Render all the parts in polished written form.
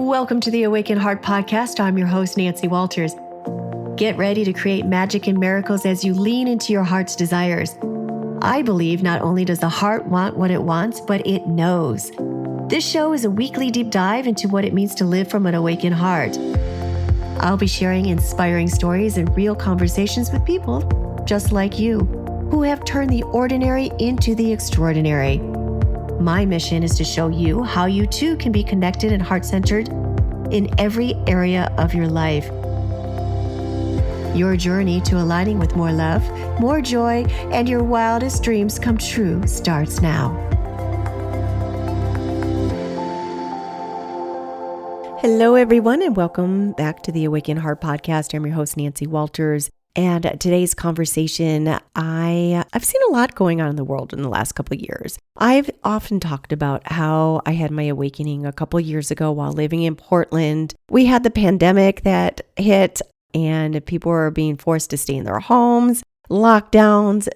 Welcome to the Awaken Heart Podcast. I'm your host, Nancy Walters. Get ready to create magic and miracles as you lean into your heart's desires. I believe not only does the heart want what it wants, but it knows. This show is a weekly deep dive into what it means to live from an awakened heart. I'll be sharing inspiring stories and real conversations with people just like you, who have turned the ordinary into the extraordinary. My mission is to show you how you too can be connected and heart-centered in every area of your life. Your journey to aligning with more love, more joy, and your wildest dreams come true starts now. Hello, everyone, and welcome back to the Awaken Heart Podcast. I'm your host, Nancy Walters. And today's conversation, I've seen a lot going on in the world in the last couple of years. I've often talked about how I had my awakening a couple of years ago while living in Portland. We had the pandemic that hit and people were being forced to stay in their homes, lockdowns,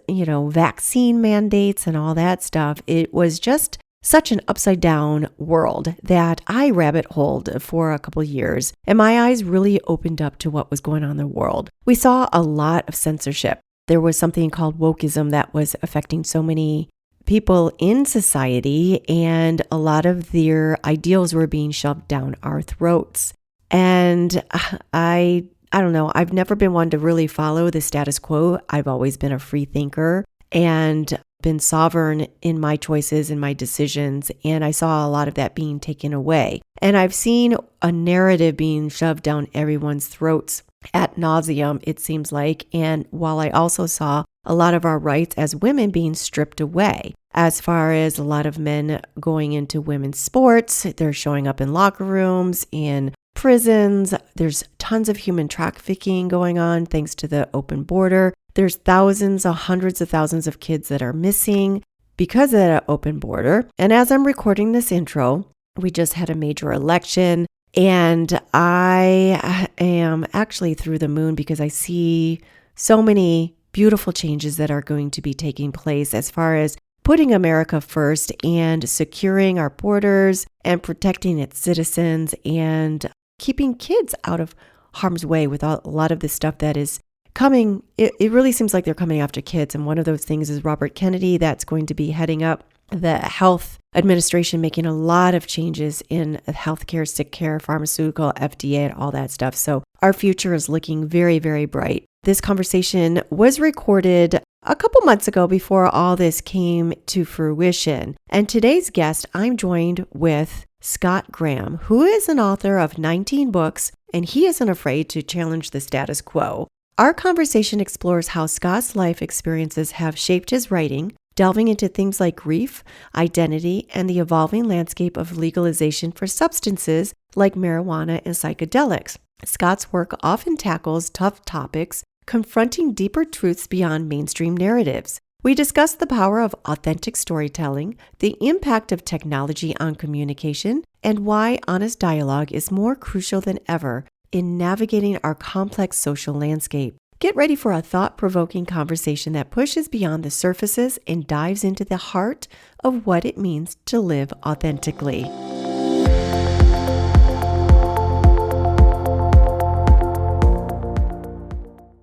vaccine mandates and all that stuff. It was just such an upside down world that I rabbit holed for a couple of years, and my eyes really opened up to what was going on in the world. We saw a lot of censorship. There was something called wokeism that was affecting so many people in society, and a lot of their ideals were being shoved down our throats. And I don't know, I've never been one to really follow the status quo. I've always been a free thinker and been sovereign in my choices and my decisions, and I saw a lot of that being taken away. And I've seen a narrative being shoved down everyone's throats ad nauseum, it seems like. And while I also saw a lot of our rights as women being stripped away, as far as a lot of men going into women's sports, they're showing up in locker rooms, in prisons. There's tons of human trafficking going on thanks to the open border. There's thousands, hundreds of thousands of kids that are missing because of that open border. And as I'm recording this intro, we just had a major election, and I am actually through the moon because I see so many beautiful changes that are going to be taking place as far as putting America first and securing our borders and protecting its citizens and keeping kids out of harm's way with a lot of the stuff that is coming. It really seems like they're coming after kids. And one of those things is Robert Kennedy, that's going to be heading up the health administration, making a lot of changes in healthcare, sick care, pharmaceutical, FDA, and all that stuff. So our future is looking very, very bright. This conversation was recorded a couple months ago before all this came to fruition. And today's guest, I'm joined with Scott Graham, who is an author of 19 books, and he isn't afraid to challenge the status quo. Our conversation explores how Scott's life experiences have shaped his writing, delving into things like grief, identity, and the evolving landscape of legalization for substances like marijuana and psychedelics. Scott's work often tackles tough topics, confronting deeper truths beyond mainstream narratives. We discuss the power of authentic storytelling, the impact of technology on communication, and why honest dialogue is more crucial than ever in navigating our complex social landscape. Get ready for a thought-provoking conversation that pushes beyond the surfaces and dives into the heart of what it means to live authentically.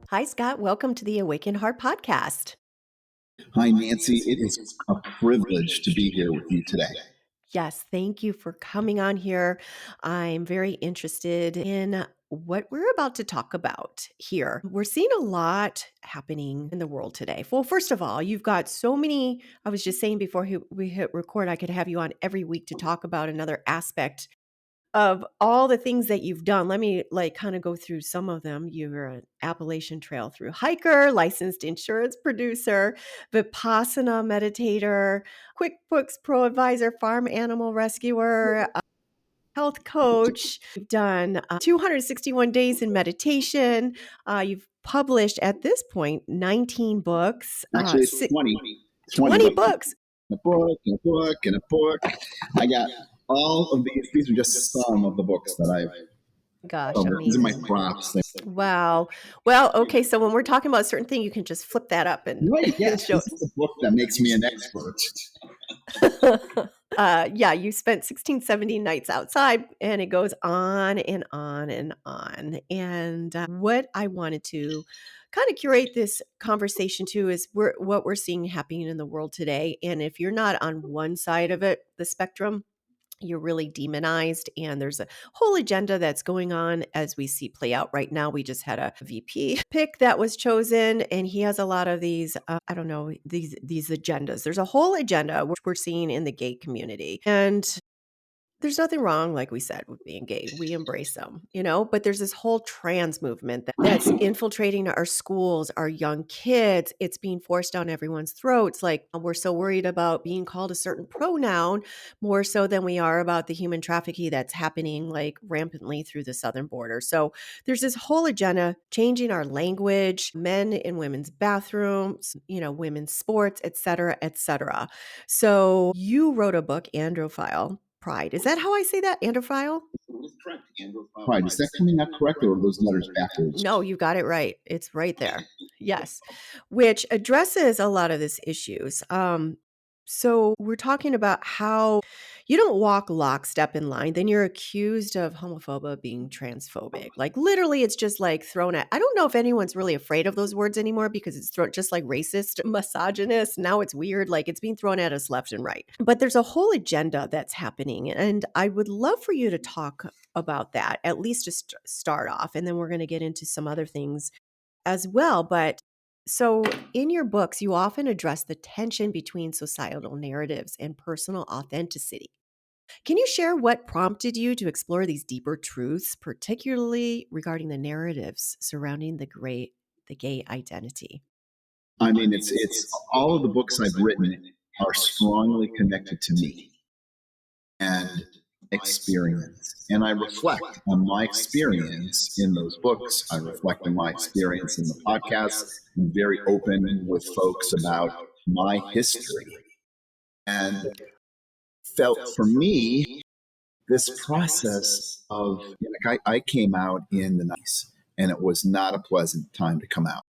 Hi, Scott. Welcome to the Awaken Heart Podcast. Hi, Nancy. It is a privilege to be here with you today. Yes, thank you for coming on here. I'm very interested in what we're about to talk about here. We're seeing a lot happening in the world today. Well, first of all, you've got so many. I was just saying before we hit record, I could have you on every week to talk about another aspect of all the things that you've done. Let me kind of go through some of them. You're an Appalachian Trail through hiker, licensed insurance producer, Vipassana meditator, QuickBooks Pro advisor, farm animal rescuer, health coach. You've done 261 days in meditation. You've published at this point 19 books. Actually, it's 20. 20 books. A book, and a book, and a book. I got all of these. These are just some of the books that I've Gosh, these are my amazing. props. Wow. Well, okay. So when we're talking about a certain thing, you can just flip that up and Right, yes, show this is the book that makes me an expert. Yeah, you spent 16, 17 nights outside, and it goes on and on and on. And what I wanted to kind of curate this conversation to is what we're seeing happening in the world today. And if you're not on one side of it, the spectrum, you're really demonized, and there's a whole agenda that's going on as we see play out right now. We just had a VP pick that was chosen, and he has a lot of these I don't know, these agendas. There's a whole agenda which we're seeing in the gay community, and there's nothing wrong, like we said, with being gay. We embrace them, but there's this whole trans movement that's infiltrating our schools, our young kids. It's being forced down everyone's throats. Like, we're so worried about being called a certain pronoun more so than we are about the human trafficking that's happening like rampantly through the southern border. So there's this whole agenda changing our language, men in women's bathrooms, women's sports, et cetera, et cetera. So you wrote a book, Androphile Pride. Is that how I say that? Androphile? Correct. Pride. Is that coming out correct, or are those letters backwards? No, you got it right. It's right there. Yes. Which addresses a lot of these issues. So we're talking about how you don't walk lockstep in line, then you're accused of homophobia, being transphobic. Like, literally, it's just like thrown at. I don't know if anyone's really afraid of those words anymore, because it's thrown just like racist, misogynist. Now it's weird. Like, it's being thrown at us left and right. But there's a whole agenda that's happening. And I would love for you to talk about that, at least to start off. And then we're going to get into some other things as well. But so in your books, you often address the tension between societal narratives and personal authenticity. Can you share what prompted you to explore these deeper truths, particularly regarding the narratives surrounding the gay identity? I mean, it's all of the books I've written are strongly connected to me and experience. And I reflect on my experience in those books. I reflect on my experience in the podcast. I'm very open with folks about my history. And felt for me, this process of, I came out in the 90s, and it was not a pleasant time to come out.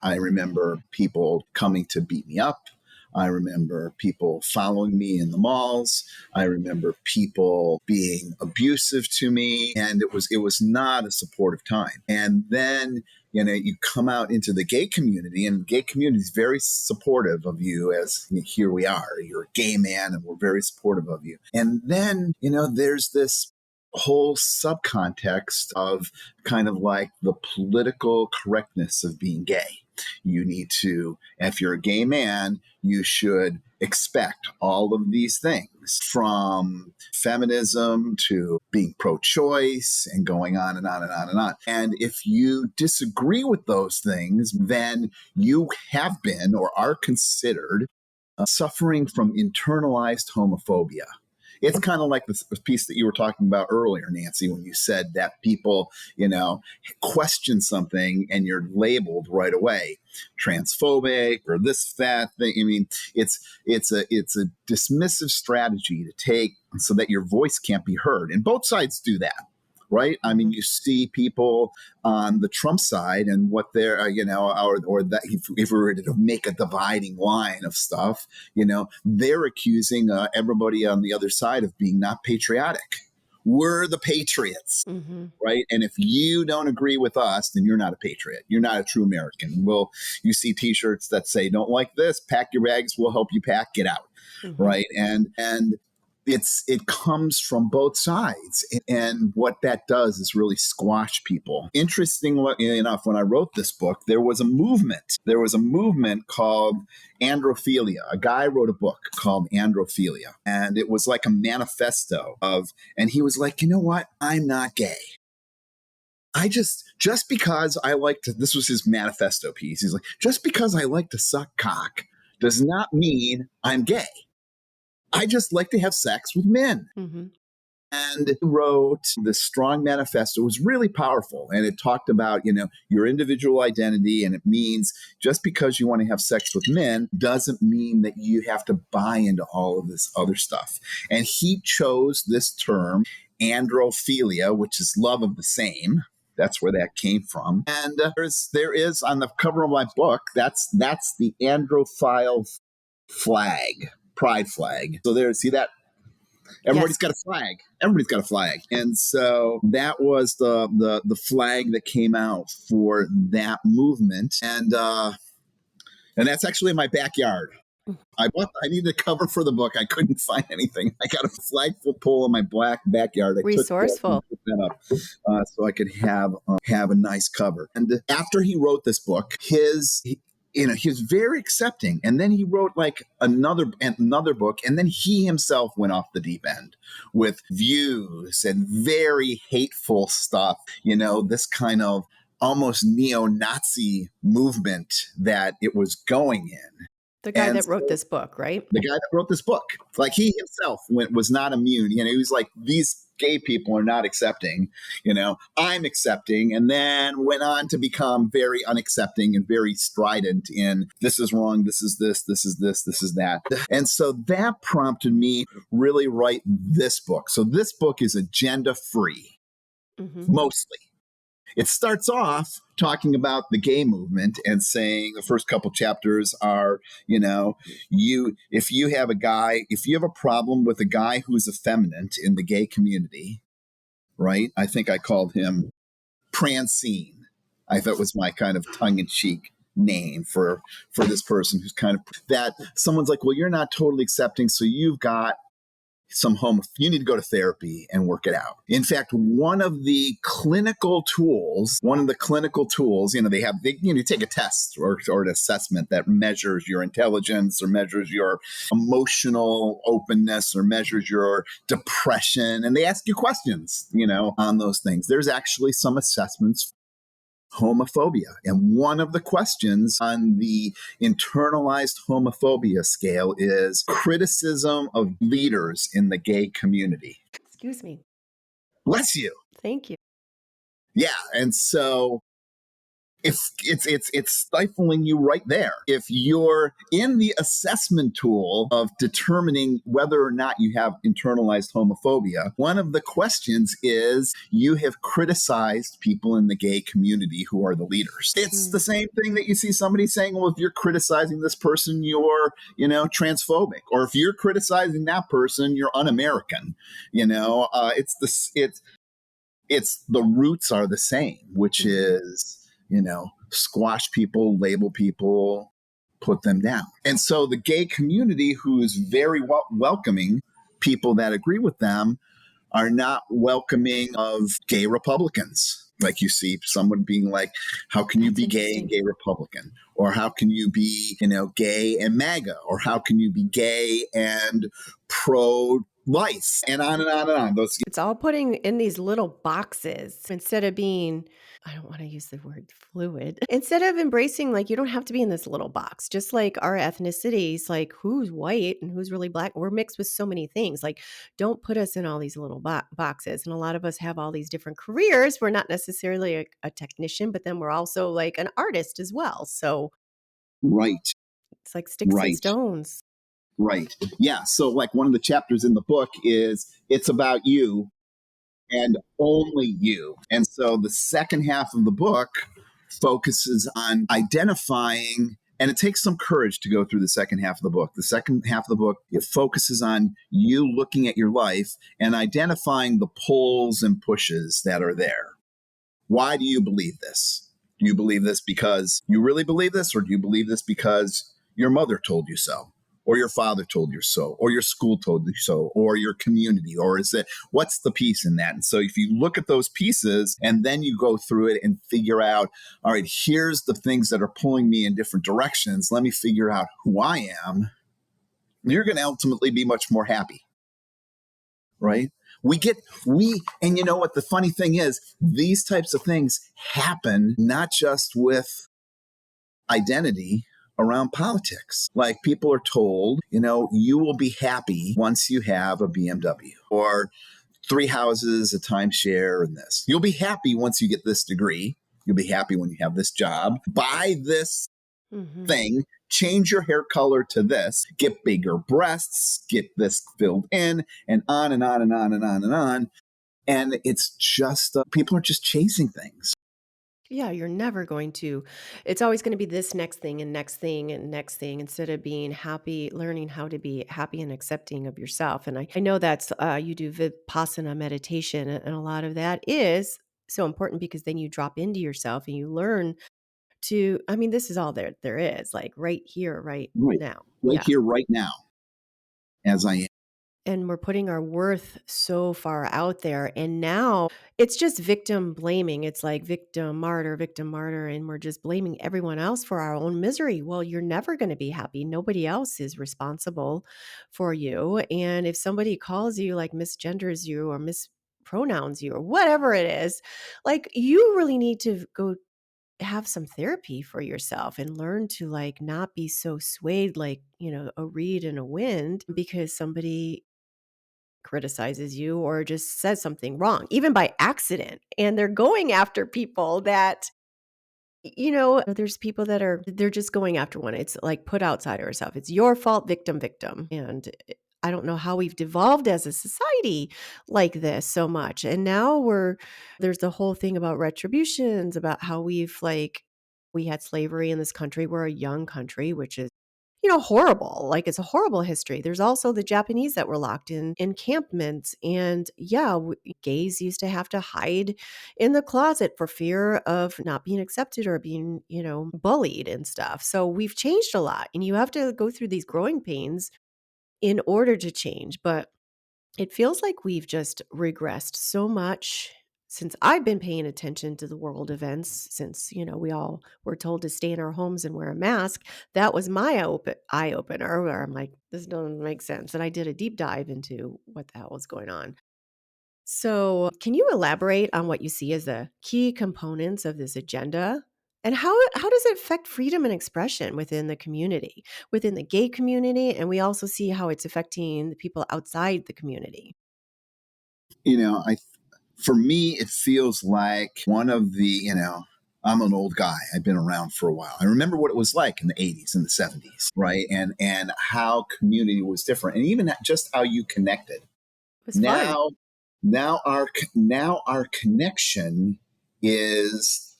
I remember people coming to beat me up. I remember people following me in the malls. I remember people being abusive to me, and it was not a supportive time. And then, you come out into the gay community, and the gay community is very supportive of you. As here we are, you're a gay man, and we're very supportive of you. And then, there's this whole subcontext of kind of like the political correctness of being gay. You need to, if you're a gay man, you should expect all of these things, from feminism to being pro-choice and going on and on and on and on. And if you disagree with those things, then you have been or are considered suffering from internalized homophobia. It's kind of like this piece that you were talking about earlier, Nancy, when you said that people, question something and you're labeled right away transphobic or this, that thing. I mean, it's a dismissive strategy to take so that your voice can't be heard. And both sides do that. Right? I mean, you see people on the Trump side and what they're, or that if we were to make a dividing line of stuff, they're accusing everybody on the other side of being not patriotic. We're the patriots, right? And if you don't agree with us, then you're not a patriot. You're not a true American. Well, you see T-shirts that say, "Don't like this, pack your bags, we'll help you pack, get out," right? And it comes from both sides. And what that does is really squash people. Interestingly enough, when I wrote this book, there was a movement. There was a movement called Androphilia. A guy wrote a book called Androphilia. And it was like a manifesto and he was like, you know what? I'm not gay. I just because I like to, this was his manifesto piece. He's like, just because I like to suck cock does not mean I'm gay. I just like to have sex with men. And he wrote this strong manifesto. It was really powerful. And it talked about, your individual identity. And it means just because you want to have sex with men doesn't mean that you have to buy into all of this other stuff. And he chose this term, androphilia, which is love of the same. That's where that came from. And there is on the cover of my book, that's the androphile flag. Pride flag. So there, see that Everybody's got a flag. Everybody's got a flag. And so that was the flag that came out for that movement. And that's actually in my backyard. I needed a cover for the book. I couldn't find anything. I got a flagpole in my backyard. I Resourceful. took that up so I could have a nice cover. And after he wrote this book, he was very accepting. And then he wrote like another book, and then he himself went off the deep end with views and very hateful stuff. This kind of almost neo-Nazi movement that it was going in. The guy that wrote this book, right? The guy that wrote this book. Like he himself was not immune. He was like, these gay people are not accepting, I'm accepting, and then went on to become very unaccepting and very strident in this is wrong, this is this is this is that. And so that prompted me really write this book. So this book is agenda free, mostly. It starts off talking about the gay movement and saying the first couple chapters are, if you have a problem with a guy who's effeminate in the gay community, right? I think I called him Prancine. I thought was my kind of tongue-in-cheek name for this person who's kind of that someone's like, well, you're not totally accepting, so you've got you need to go to therapy and work it out. In fact, one of the clinical tools, you take a test or an assessment that measures your intelligence or measures your emotional openness or measures your depression. And they ask you questions, on those things. There's actually some assessments homophobia. And one of the questions on the internalized homophobia scale is criticism of leaders in the gay community. Excuse me. Bless you. Thank you. Yeah. And so if it's stifling you right there. If you're in the assessment tool of determining whether or not you have internalized homophobia, one of the questions is you have criticized people in the gay community who are the leaders. It's the same thing that you see somebody saying, well, if you're criticizing this person, you're, transphobic. Or if you're criticizing that person, you're un-American. It's the roots are the same, which is, squash people, label people, put them down. And so the gay community, who is very welcoming people that agree with them, are not welcoming of gay Republicans. Like you see someone being like, how can you be gay and gay Republican? Or how can you be, gay and MAGA? Or how can you be gay and pro-life? And on and on and on. It's all putting in these little boxes instead of being, I don't want to use the word fluid. Instead of embracing, like, you don't have to be in this little box. Just like our ethnicities, like who's white and who's really black. We're mixed with so many things. Like, don't put us in all these little boxes. And a lot of us have all these different careers. We're not necessarily a technician, but then we're also like an artist as well. So right. It's like sticks and stones. Right. Yeah. So like one of the chapters in the book is it's about you and only you. And so the second half of the book focuses on identifying, and it takes some courage to go through the second half of the book. The second half of the book, it focuses on you looking at your life and identifying the pulls and pushes that are there. Why do you believe this? Do you believe this because you really believe this, or do you believe this because your mother told you so? Or your father told you so, or your school told you so, or your community, or is it, what's the piece in that? And so if you look at those pieces and then you go through it and figure out, all right, here's the things that are pulling me in different directions. Let me figure out who I am. You're going to ultimately be much more happy, right? And you know what? The funny thing is, these types of things happen not just with identity, around politics. Like people are told, you will be happy once you have a BMW or 3 houses, a timeshare, and this. You'll be happy once you get this degree. You'll be happy when you have this job. Buy this thing, change your hair color to this, get bigger breasts, get this filled in, and on and on and on and on and on. And it's just, people are just chasing things. Yeah, you're never going to. It's always going to be this next thing and next thing and next thing instead of being happy, learning how to be happy and accepting of yourself. And I know that's, you do Vipassana meditation, and a lot of that is so important because then you drop into yourself and you learn to, I mean, this is all there is, like right here, right Right. now. Right Yeah. here, right now, as I am. And we're putting our worth so far out there. And now it's just victim blaming. It's like victim, martyr. And we're just blaming everyone else for our own misery. Well, you're never going to be happy. Nobody else is responsible for you. And if somebody calls you, like misgenders you or mispronouns you or whatever it is, like you really need to go have some therapy for yourself and learn to like not be so swayed like, a reed in a wind because somebody criticizes you or just says something wrong, even by accident. And they're going after people that, there's people that they're just going after one. It's like put outside herself. It's your fault, victim. And I don't know how we've devolved as a society like this so much. And now there's the whole thing about retributions, about how we had slavery in this country. We're a young country, which is horrible. Like it's a horrible history. There's also the Japanese that were locked in encampments. And yeah, gays used to have to hide in the closet for fear of not being accepted or being, bullied and stuff. So we've changed a lot. And you have to go through these growing pains in order to change. But it feels like we've just regressed so much since I've been paying attention to the world events, since, we all were told to stay in our homes and wear a mask. That was my eye opener where I'm like, this doesn't make sense. And I did a deep dive into what the hell was going on. So, can you elaborate on what you see as the key components of this agenda? And how does it affect freedom and expression within the community, within the gay community? And we also see how it's affecting the people outside the community. You know, I For me, it feels like one of the, I'm an old guy. I've been around for a while. I remember what it was like in the 80s and the 70s, right? And how community was different, and even just how you connected. It was fun. Now, now our connection is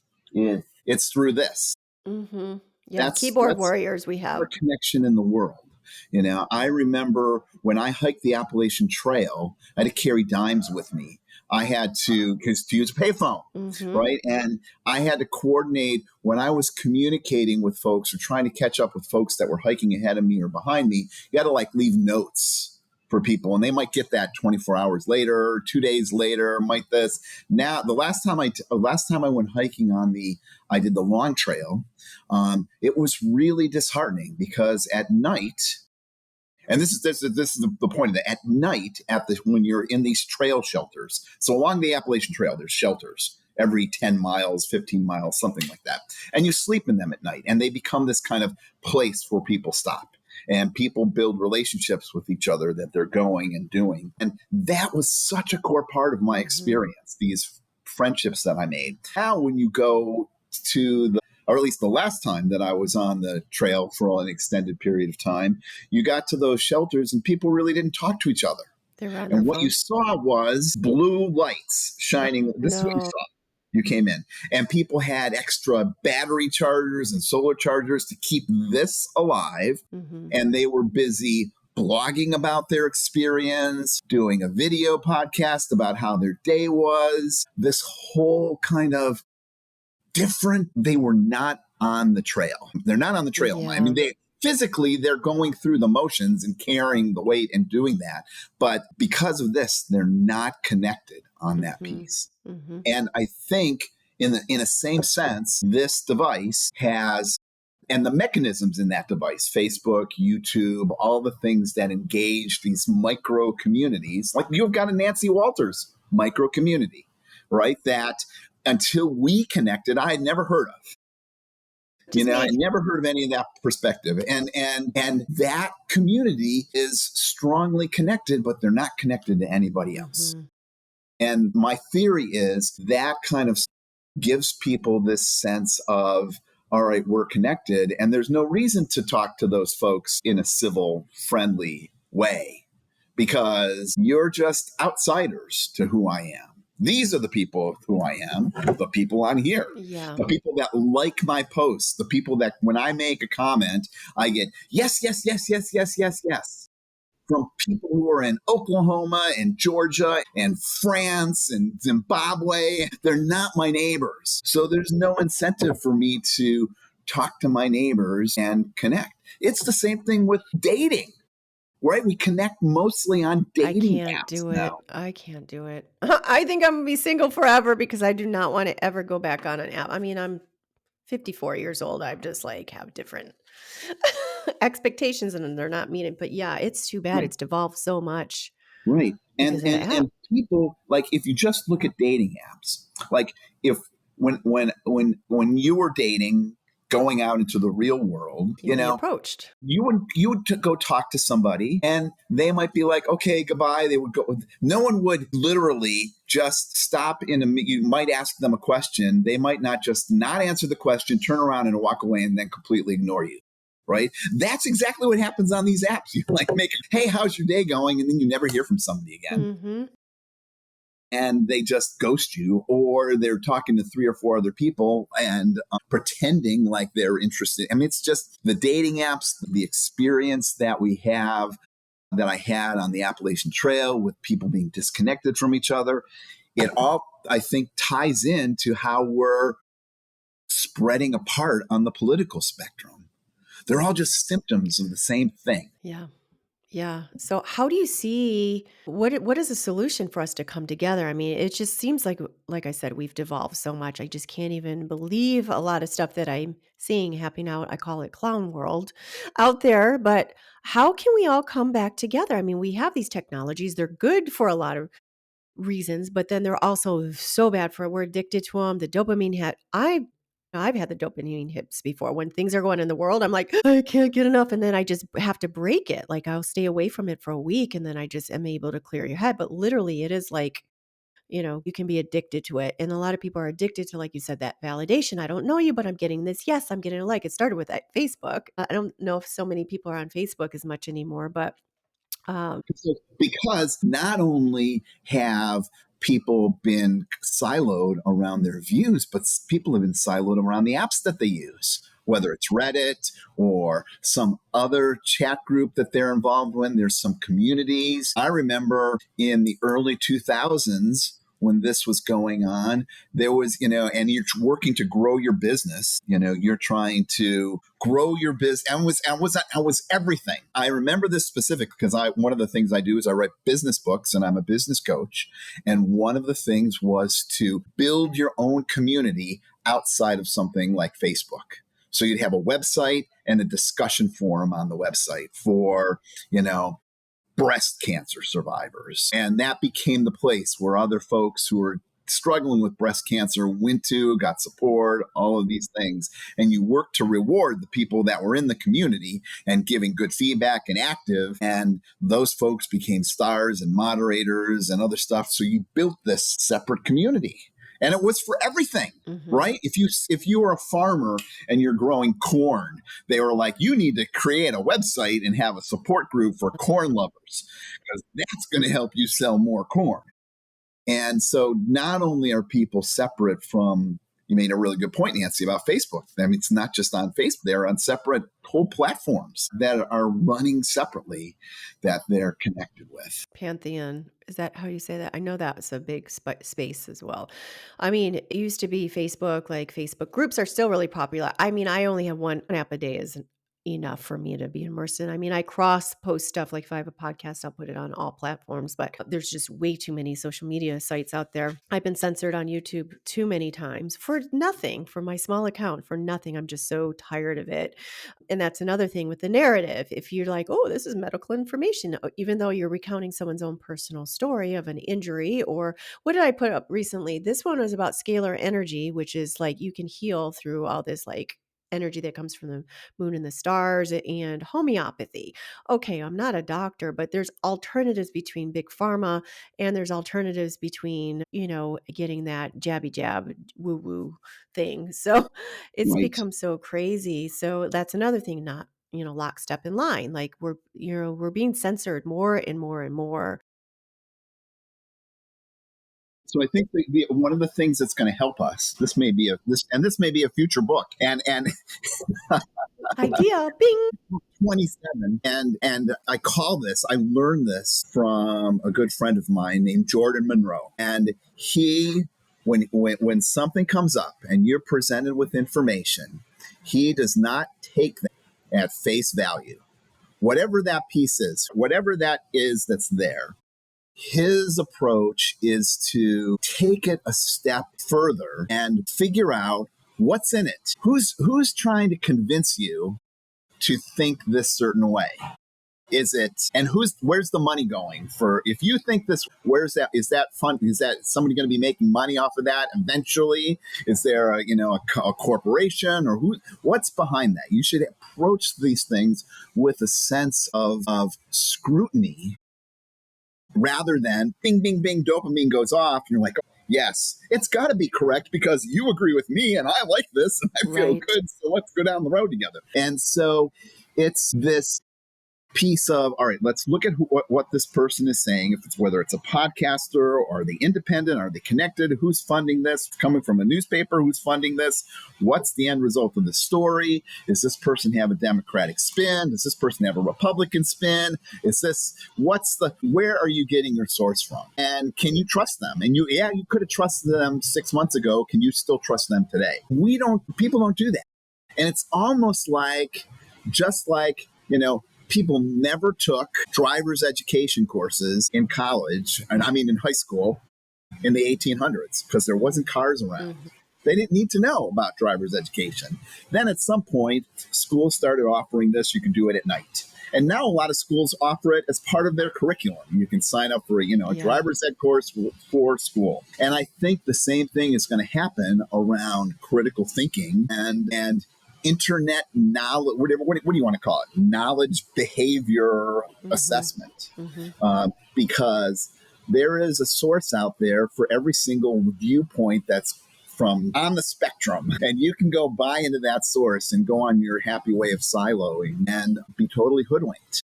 it's through this. Mm-hmm. Yeah, keyboard That's warriors we our have. connection in the world. I remember when I hiked the Appalachian Trail, I had to carry dimes with me. I had because to use a payphone, Mm-hmm. right? And I had to coordinate when I was communicating with folks or trying to catch up with folks that were hiking ahead of me or behind me. You had to like leave notes for people, and they might get that 24 hours later, 2 days later, might this. Now, the last time I went hiking I did the long trail. It was really disheartening because at night, and this is the point of it. At night, when you're in these trail shelters, so along the Appalachian Trail, there's shelters every 10 miles, 15 miles, something like that, and you sleep in them at night, and they become this kind of place where people stop. And people build relationships with each other that they're going and doing. And that was such a core part of my Mm-hmm. experience, these friendships that I made. Now, when you go or at least the last time that I was on the trail for an extended period of time, you got to those shelters and people really didn't talk to each other. They were on their And what you phones. saw was blue lights Oh, shining. This is what you no. saw. You came in, and people had extra battery chargers and solar chargers to keep this alive. Mm-hmm. And they were busy blogging about their experience, doing a video podcast about how their day was. This whole kind of different. They were not on the trail. They're not on the trail. I Yeah. mean, they're going through the motions and carrying the weight and doing that. But because of this, they're not connected on that Mm-hmm. piece. Mm-hmm. And I think in a same sense, this device has, and the mechanisms in that device, Facebook, YouTube, all the things that engage these micro communities, like you've got a Nancy Walters micro community, right? That until we connected, I had never heard of. Just I made. never heard of any of that perspective. And that community is strongly connected, but they're not connected to anybody else. Mm-hmm. And my theory is that kind of gives people this sense of, all right, we're connected. And there's no reason to talk to those folks in a civil, friendly way because you're just outsiders to who I am. These are the people who I am, the people on here, Yeah. the people that like my posts, the people that when I make a comment, I get yes, yes, yes, yes, yes, yes, yes. From people who are in Oklahoma and Georgia and France and Zimbabwe. They're not my neighbors. So there's no incentive for me to talk to my neighbors and connect. It's the same thing with dating, right? We connect mostly on I dating can't apps do now. it. I can't do it. I think I'm gonna be single forever because I do not want to ever go back on an app. I mean, I'm 54 years old. I'm just like have different expectations and they're not meeting. But yeah, it's too bad. Right. It's devolved so much Right. because of the app. And people, like, if you just look at dating apps, like if when you were dating, going out into the real world, You want to be approached. you would go talk to somebody and they might be like, okay, goodbye. They would go. No one would literally just stop in a. You might ask them a question. They might not just not answer the question, turn around and walk away, and then completely ignore you. Right? That's exactly what happens on these apps. You like make, hey, how's your day going? And then you never hear from somebody again. Mm-hmm. And they just ghost you, or they're talking to three or four other people and pretending like they're interested. I mean, it's just the dating apps, the experience that we have, that I had on the Appalachian Trail with people being disconnected from each other. It all, I think, ties into how we're spreading apart on the political spectrum. They're all just symptoms of the same thing. Yeah. Yeah. So how do you see what is a solution for us to come together? I mean, it just seems like I said, we've devolved so much. I just can't even believe a lot of stuff that I'm seeing happening out. I call it clown world out there. But how can we all come back together? I mean, we have these technologies. They're good for a lot of reasons, but then they're also so bad for we're addicted to them. The dopamine hit. I've had the dopamine hits before. When things are going in the world, I'm like, I can't get enough. And then I just have to break it. Like I'll stay away from it for a week and then I just am able to clear your head. But literally, it is like, you can be addicted to it. And a lot of people are addicted to, like you said, that validation. I don't know you, but I'm getting this. Yes, I'm getting a like. It started with that Facebook. I don't know if so many people are on Facebook as much anymore, but Because not only have people been siloed around their views, but people have been siloed around the apps that they use, whether it's Reddit or some other chat group that they're involved in. There's some communities. I remember in the early 2000s, when this was going on, there was, and you're working to grow your business, you're trying to grow your business and was everything. I remember this specific because one of the things I do is I write business books and I'm a business coach. And one of the things was to build your own community outside of something like Facebook. So you'd have a website and a discussion forum on the website for, breast cancer survivors. And that became the place where other folks who were struggling with breast cancer went to, got support, all of these things. And you work to reward the people that were in the community and giving good feedback and active. And those folks became stars and moderators and other stuff. So you built this separate community. And it was for everything, mhm. right? If you were a farmer and you're growing corn, they were like, you need to create a website and have a support group for corn lovers because that's going to help you sell more corn. And so not only are people separate from, you made a really good point, Nancy, about Facebook. I mean, it's not just on Facebook. They're on separate whole platforms that are running separately that they're connected with. Pantheon. Is that how you say that? I know that's a big space as well. I mean, it used to be Facebook, like Facebook groups are still really popular. I mean, I only have one app a day isn't enough for me to be immersed in. I mean, I cross post stuff like if I have a podcast, I'll put it on all platforms, but there's just way too many social media sites out there. I've been censored on YouTube too many times for nothing, for my small account, for nothing. I'm just so tired of it. And that's another thing with the narrative. If you're like, oh, this is medical information, even though you're recounting someone's own personal story of an injury, or what did I put up recently? This one was about scalar energy, which is like you can heal through all this like energy that comes from the moon and the stars and homeopathy. Okay, I'm not a doctor, but there's alternatives between big pharma and there's alternatives between, getting that jabby jab woo woo thing. So it's Right. become so crazy. So that's another thing, not, lockstep in line. Like we're being censored more and more and more. So I think one of the things that's going to help us, this may be a future book, and Idea. Bing. 27, and I learned this from a good friend of mine named Jordan Monroe, and he when something comes up and you're presented with information, he does not take that at face value, whatever that piece is, whatever that is that's there. His approach is to take it a step further and figure out what's in it. Who's trying to convince you to think this certain way? Is it, and where's the money going for? If you think this, where's that? Is that fun? Is that somebody going to be making money off of that eventually? Is there a corporation, or what's behind that? You should approach these things with a sense of scrutiny rather than bing, bing, bing, dopamine goes off. And you're like, oh, yes, it's got to be correct because you agree with me and I like this and I feel Right. good. So let's go down the road together. And so it's this piece of, all right, let's look at what this person is saying. If it's whether it's a podcaster, or are they independent, are they connected, who's funding this, coming from a newspaper, who's funding this, what's the end result of the story? Does this person have a Democratic spin? Does this person have a Republican spin? Where are you getting your source from? And can you trust them? And you could have trusted them 6 months ago. Can you still trust them today? People don't do that. And it's almost like, just like, people never took driver's education courses in college, and I mean in high school in the 1800s, because there wasn't cars around. Mm-hmm. They didn't need to know about driver's education. Then at some point, schools started offering this. You could do it at night. And now a lot of schools offer it as part of their curriculum. You can sign up for a driver's ed course for school. And I think the same thing is going to happen around critical thinking and internet knowledge, what do you want to call it? Knowledge behavior assessment. Because there is a source out there for every single viewpoint that's from on the spectrum. And you can go buy into that source and go on your happy way of siloing and be totally hoodwinked.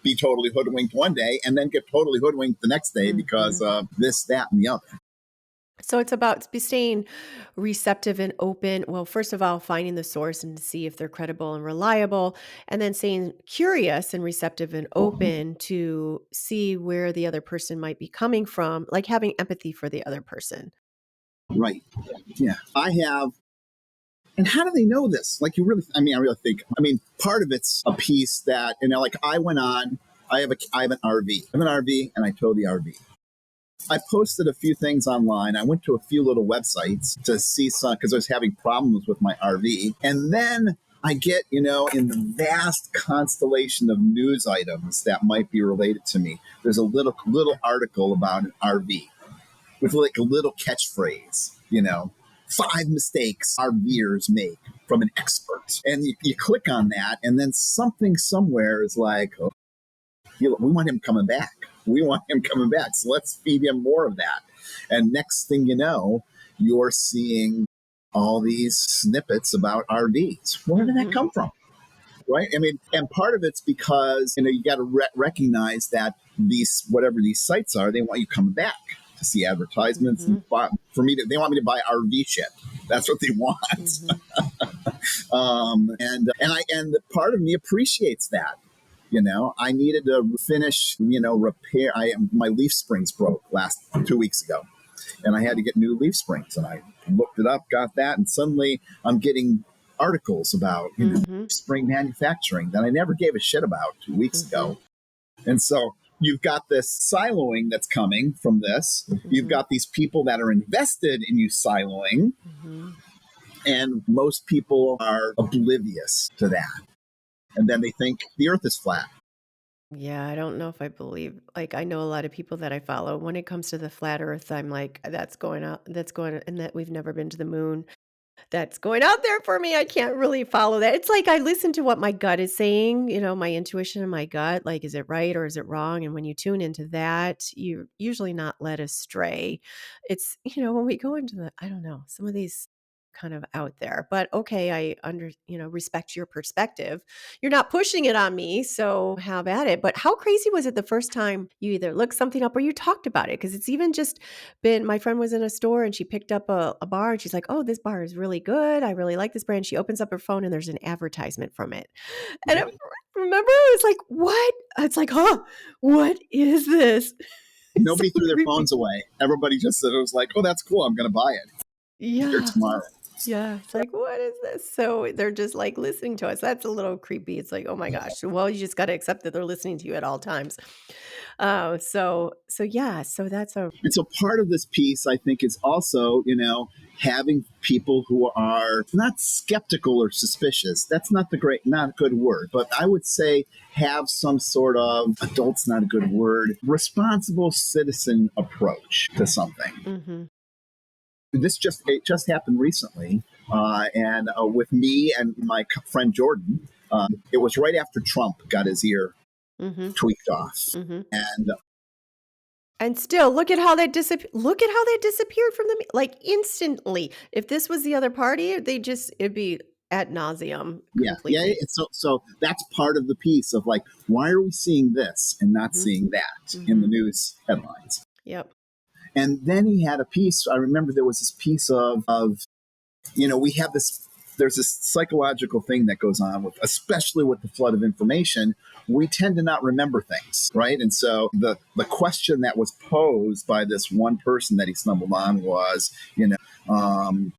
Be totally hoodwinked one day and then get totally hoodwinked the next day because of this, that, and the other. So it's about staying receptive and open. Well, first of all, finding the source and to see if they're credible and reliable, and then staying curious and receptive and open to see where the other person might be coming from, like having empathy for the other person. Right. Yeah. And how do they know this? Like, I really think, part of it's a piece that, like I went on, I have an RV. I have an RV and I tow the RV. I posted a few things online. I went to a few little websites to see some, because I was having problems with my RV. And then I get, in the vast constellation of news items that might be related to me, there's a little article about an RV with like a little catchphrase, 5 mistakes RVers make from an expert. And you click on that, and then something somewhere is like, oh, we want him coming back. We want him coming back. So let's feed him more of that. And next thing you know, you're seeing all these snippets about RVs. Where did that come from? Right? And part of it's because, you got to recognize that whatever these sites are, they want you coming back to see advertisements. And they want me to buy RV shit. That's what they want. And part of me appreciates that. I needed to finish, repair. My leaf springs broke 2 weeks ago, and I had to get new leaf springs. And I looked it up, got that, and suddenly I'm getting articles about spring manufacturing that I never gave a shit about 2 weeks ago. And so you've got this siloing that's coming from this. You've got these people that are invested in you siloing, and most people are oblivious to that. And then they think the earth is flat. Yeah, I don't know if I believe, like, I know a lot of people that I follow. When it comes to the flat earth, I'm like, and that we've never been to the moon. That's going out there for me. I can't really follow that. It's like I listen to what my gut is saying, my intuition and my gut, like, is it right or is it wrong? And when you tune into that, you're usually not led astray. It's, when we go into I don't know, some of these kind of out there. But okay, respect your perspective. You're not pushing it on me, so have at it. But how crazy was it the first time you either looked something up or you talked about it? Because it's even just been, my friend was in a store and she picked up a bar and she's like, oh, this bar is really good. I really like this brand. She opens up her phone and there's an advertisement from it. And Right. remember, it's like, what? It's like, huh, what is this? It's Nobody so threw their creepy. phones away. Everybody just said, it was like, oh, that's cool. I'm going to buy it here Yeah. tomorrow. Yeah. It's like, what is this? So they're just like listening to us. That's a little creepy. It's like, oh my gosh. Well, you just got to accept that they're listening to you at all times. So yeah. So that's a And so part of this piece, I think, is also, having people who are not skeptical or suspicious. That's not not a good word, but I would say have some sort of, adult's not a good word, responsible citizen approach to something. mm-hmm, It just happened recently, and with me and my friend Jordan. It was right after Trump got his ear mm-hmm, tweaked off, mm-hmm. and And still, look at how that look at how that disappeared from the like instantly. If this was the other party, it'd be ad nauseum yeah. completely. So that's part of the piece of like, why are we seeing this and not Mhm, seeing that in the mhm. news headlines? Yep. And then he had a piece. I remember there was this piece of we have this. There's this psychological thing that goes on with, especially with the flood of information. We tend to not remember things, right? And so the question that was posed by this one person that he stumbled on was, um,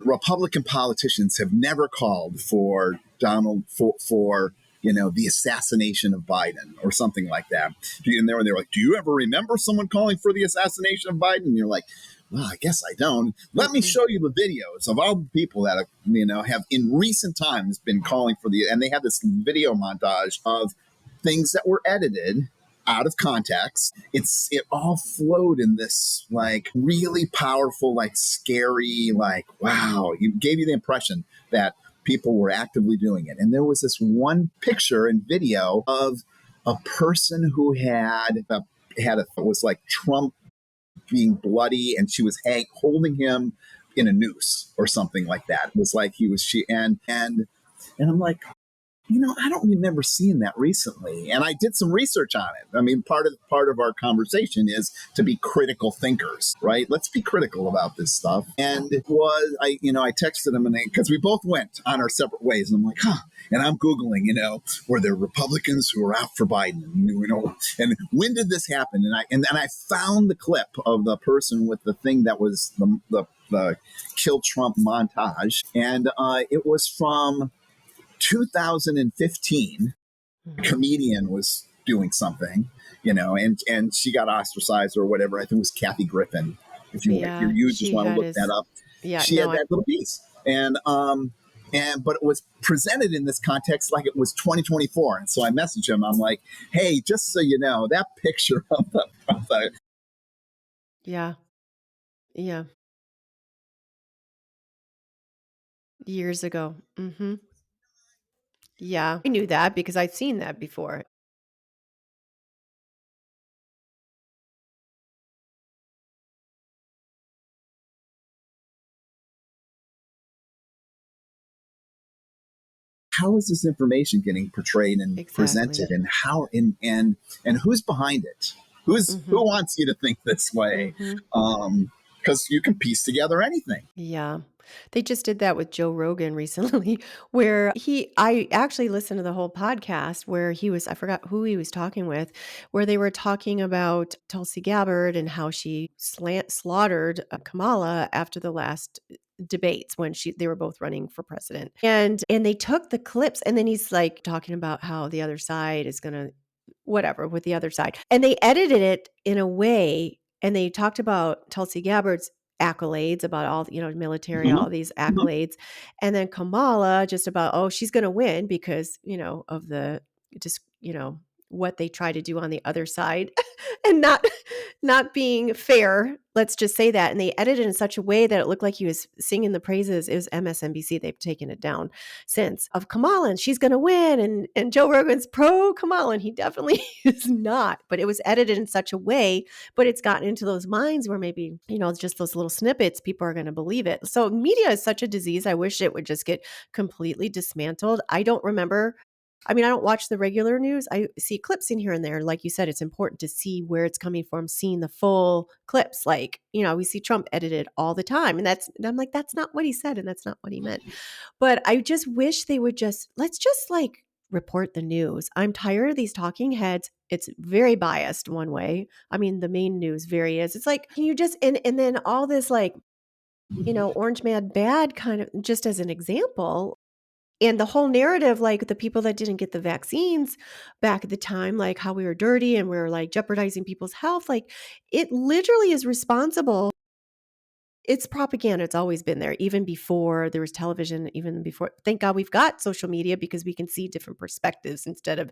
Republican politicians have never called for Donald for the assassination of Biden or something like that. And they're like, "Do you ever remember someone calling for the assassination of Biden?" And you're like, "Well, I guess I don't. Let me Mm-mm. show you the videos of all the people that have in recent times been calling for the." And they had this video montage of things that were edited out of context. It all flowed in this like really powerful, like scary, like wow. It gave you the impression that people were actively doing it. And there was this one picture and video of a person who was like Trump being bloody, and she was holding him in a noose or something like that. It was like he was she and I'm like, I don't remember seeing that recently. And I did some research on it. I mean, part of our conversation is to be critical thinkers, right? Let's be critical about this stuff. And I texted him, and because we both went on our separate ways, and I'm like, huh. And I'm Googling, were there Republicans who were out for Biden? And when did this happen? And then I found the clip of the person with the thing that was the Kill Trump montage. And it was from 2015. A Mhm. comedian was doing something, and she got ostracized or whatever. I think it was Kathy Griffin. If Yeah, you just she want to had look that his up, yeah, she no, had I that little piece, but it was presented in this context like it was 2024. And so I messaged him. I'm like, hey, just so you know, that picture of the yeah. Yeah. Years ago. Mhm. Yeah. I knew that because I've seen that before. how is this information geting portrayed and Exactly. presented, and how and who's behind it? Who Mhm. wants you to think this way? Mhm. Because you can piece together anything. Yeah. They just did that with Joe Rogan recently, where I actually listened to the whole podcast where I forgot who he was talking with, where they were talking about Tulsi Gabbard and how she slaughtered Kamala after the last debates when they were both running for president. And they took the clips and then he's like talking about how the other side is going to whatever with the other side. And they edited it in a way and they talked about Tulsi Gabbard's accolades about all military, Mhm, all these mhm. accolades, and then Kamala just about, oh, she's going to win because of the just what they try to do on the other side and not being fair. Let's just say that. And they edited in such a way that it looked like he was singing the praises. It was MSNBC. They've taken it down since of Kamala, and she's going to win. And Joe Rogan's pro Kamala, and he definitely is not. But it was edited in such a way, but it's gotten into those minds where maybe, just those little snippets, people are going to believe it. So media is such a disease. I wish it would just get completely dismantled. I don't remember. I don't watch the regular news. I see clips in here and there. Like you said, it's important to see where it's coming from, seeing the full clips. Like, we see Trump edited all the time. And I'm like, that's not what he said. And that's not what he meant. But I just wish they would let's just like report the news. I'm tired of these talking heads. It's very biased one way. The main news very is. It's like, can you just, and then all this like, orange man bad kind of, just as an example. And the whole narrative, like the people that didn't get the vaccines back at the time, like how we were dirty and we were like jeopardizing people's health, like it literally is responsible. It's propaganda. It's always been there, even before there was television, even before. Thank God we've got social media because we can see different perspectives instead of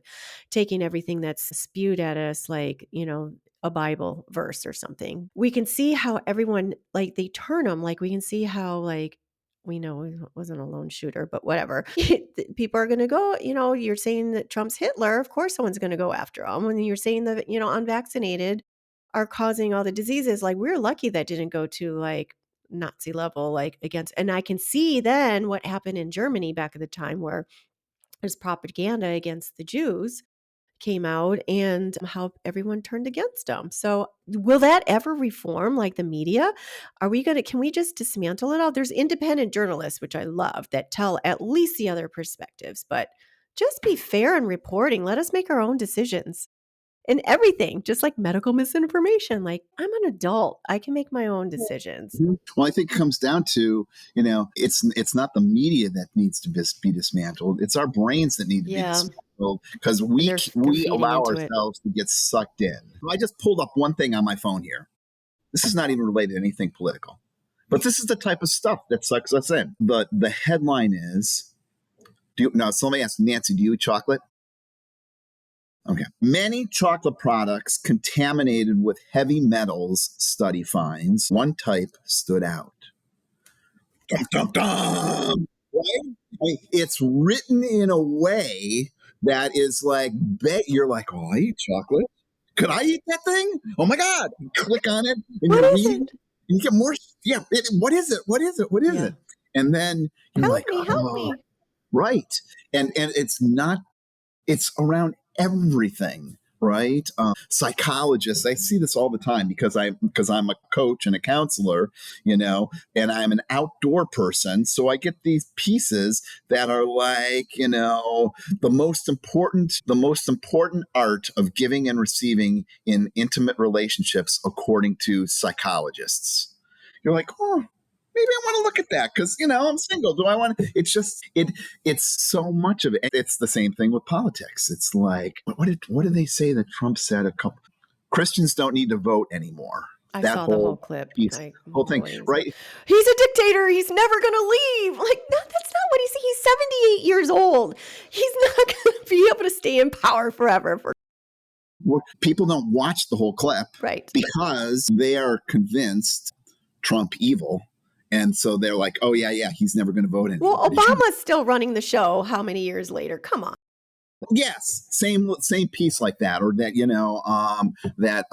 taking everything that's spewed at us like, a Bible verse or something. We can see how everyone, like they turn them, like we can see how like, we know it wasn't a lone shooter, but whatever. People are going to go, you're saying that Trump's Hitler. Of course, someone's going to go after him. When you're saying that, unvaccinated are causing all the diseases, like we're lucky that didn't go to like Nazi level, like against, and I can see then what happened in Germany back at the time where there's propaganda against the Jews came out and how everyone turned against them. So will that ever reform like the media? Can we just dismantle it all? There's independent journalists, which I love, that tell at least the other perspectives, but just be fair in reporting. Let us make our own decisions in everything, just like medical misinformation. Like I'm an adult. I can make my own decisions. Well, I think it comes down to, it's not the media that needs to be dismantled. It's our brains that need to be dismantled because we allow ourselves to get sucked in. I just pulled up one thing on my phone here. This is not even related to anything political, but this is the type of stuff that sucks us in. The headline is, so let me ask Nancy, do you eat chocolate? Okay. Many chocolate products contaminated with heavy metals, study finds. One type stood out. Dum, dum, dum. Right? It's written in a way that is like, you're like, oh, I eat chocolate. Could I eat that thing? Oh my God. You click on it and you're reading. And you get more. Yeah. What is it? What is it? What is it? And then you're help me. Right. And it's not, it's around everything, right? Psychologists, I see this all the time because I'm a coach and a counselor, and I'm an outdoor person. So I get these pieces that are like, the most important art of giving and receiving in intimate relationships, according to psychologists. You're like, oh, maybe I want to look at that because, I'm single. Do I want to? It's so much of it. It's the same thing with politics. It's like, what did they say that Trump said Christians don't need to vote anymore. I saw the whole clip. Whole thing, right? He's a dictator. He's never going to leave. Like, no, that's not what he said. He's 78 years old. He's not going to be able to stay in power forever. People don't watch the whole clip. Right. Because they are convinced Trump evil. And so they're like, oh, yeah, he's never going to vote anymore. Well, Obama's still running the show how many years later? Come on. Yes, same piece like that, or that that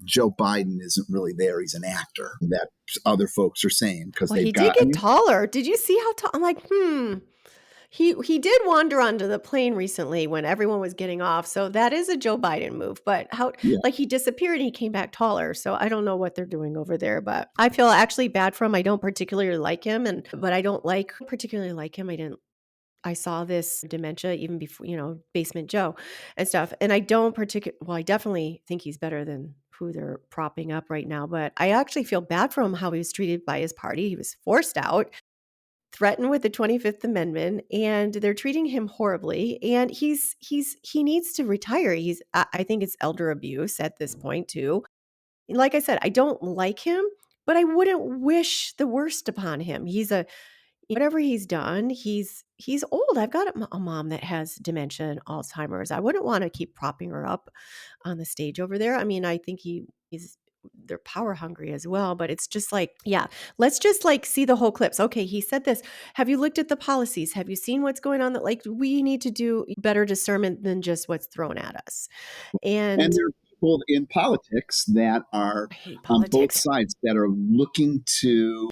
Joe Biden isn't really there; he's an actor. That other folks are saying because he did get taller. Did you see how tall? I'm like, He did wander onto the plane recently when everyone was getting off, so that is a Joe Biden move. But he disappeared and he came back taller. So I don't know what they're doing over there, but I feel actually bad for him. I don't particularly like him, but I don't particularly like him. I saw this dementia even before, Basement Joe and stuff. And I I definitely think he's better than who they're propping up right now. But I actually feel bad for him, how he was treated by his party. He was forced out, threatened with the 25th Amendment, and they're treating him horribly. And he needs to retire. I think it's elder abuse at this point too. Like I said, I don't like him, but I wouldn't wish the worst upon him. whatever he's done, he's old. I've got a mom that has dementia and Alzheimer's. I wouldn't want to keep propping her up on the stage over there. I mean, I think he's they're power hungry as well, but it's just like, yeah, let's just like see the whole clips. Okay, he said this. Have you looked at the policies? Have you seen what's going on? That like we need to do better discernment than just what's thrown at us. And And there are people in politics that are I hate on both politics. sides that are looking to,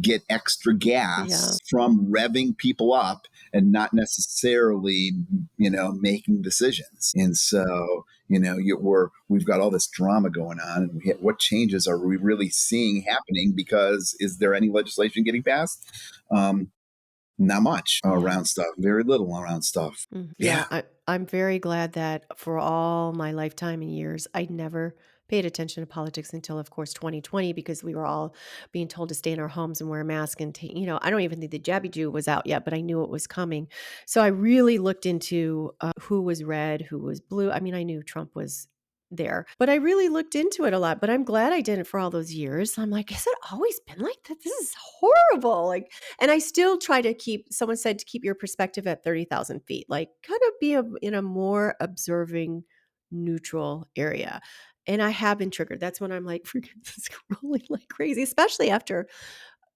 get extra Yeah. gas from revving people up and not necessarily, making decisions. And so, we've got all this drama going on, and what changes are we really seeing happening? Because is there any legislation getting passed? Not much Yeah. around stuff, very little around stuff. Yeah, Yeah. I'm very glad that for all my lifetime and years, I never paid attention to politics until, of course, 2020, because we were all being told to stay in our homes and wear a mask. And, I don't even think the Jabby Jew was out yet, but I knew it was coming. So I really looked into who was red, who was blue. I mean, I knew Trump was there, but I really looked into it a lot. But I'm glad I didn't for all those years. I'm like, has it always been like that? This is horrible. Like, and I still try to keep, someone said to keep your perspective at 30,000 feet, like kind of be in a more observing, neutral area. And I have been triggered. That's when I'm like freaking scrolling like crazy, especially after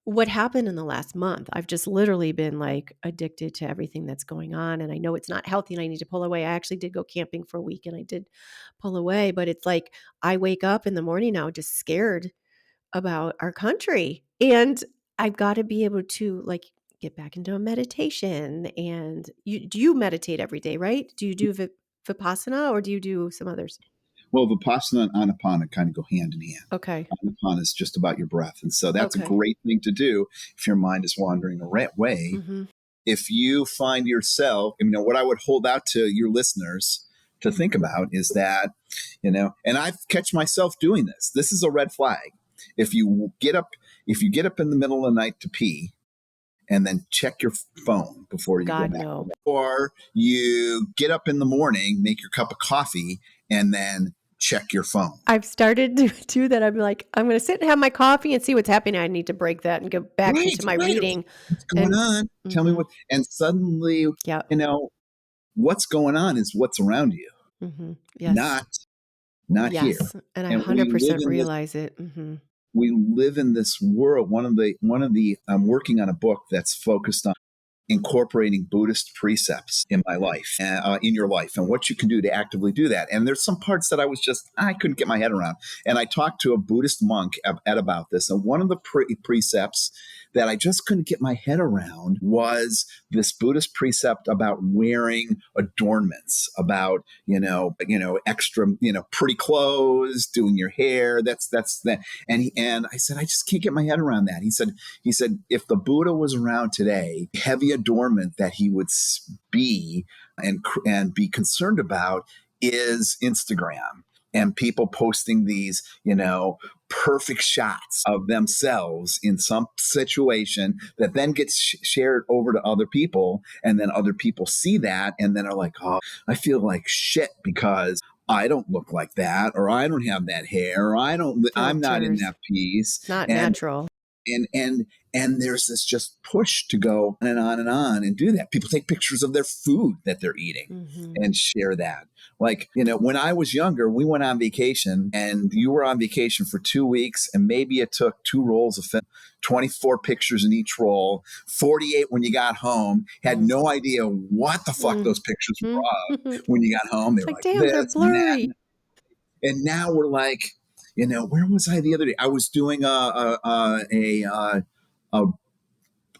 what happened in the last month. I've just literally been like addicted to everything that's going on. And I know it's not healthy and I need to pull away. I actually did go camping for a week and I did pull away, but it's like I wake up in the morning now just scared about our country. And I've got to be able to like get back into a meditation. And do you meditate every day, right? Do you do Vipassana or do you do some others? Well, Vipassana and Anapana kind of go hand in hand. Okay. Anapana is just about your breath. And so that's a Okay. great thing to do if your mind is wandering away. Mm-hmm. If you find yourself, what I would hold out to your listeners to think about is that, and I've catch myself doing this. This is a red flag. If you get up, in the middle of the night to pee, and then check your phone before you go God, back. no. Or you get up in the morning, make your cup of coffee, and then check your phone. I've started to do that. I'm like, I'm going to sit and have my coffee and see what's happening. I need to break that and go back Right, into my right. reading. What's going And on? Tell me mm-hmm. what. And suddenly, Yeah. What's going on is what's around you, Mm-hmm. Yes. not here. Yes. And I And we live 100% in this. realize it. Mm-hmm. We live in this world. One of the. I'm working on a book that's focused on incorporating Buddhist precepts in my life, in your life, and what you can do to actively do that. And there's some parts that I couldn't get my head around. And I talked to a Buddhist monk at about this. And one of the precepts that I just couldn't get my head around was this Buddhist precept about wearing adornments, about, extra, pretty clothes, doing your hair. That's that. And I said, I just can't get my head around that. He said, if the Buddha was around today, heavy adornment that he would be and be concerned about is Instagram and people posting these, perfect shots of themselves in some situation that then gets shared over to other people. And then other people see that and then are like, oh, I feel like shit because I don't look like that, or I don't have that hair, or I'm not in Filters. that piece. It's not And natural. and there's this just push to go on and do that. People take pictures of their food that they're eating Mm-hmm. and share that. Like, when I was younger, we went on vacation and you were on vacation for 2 weeks and maybe it took 2 rolls of film, 24 pictures in each roll, 48 when you got home, had no idea what the fuck those pictures were of. Mm-hmm. When you got home, they It's were like, like damn, they're this and that. blurry. And now we're like, where was I the other day? I was doing a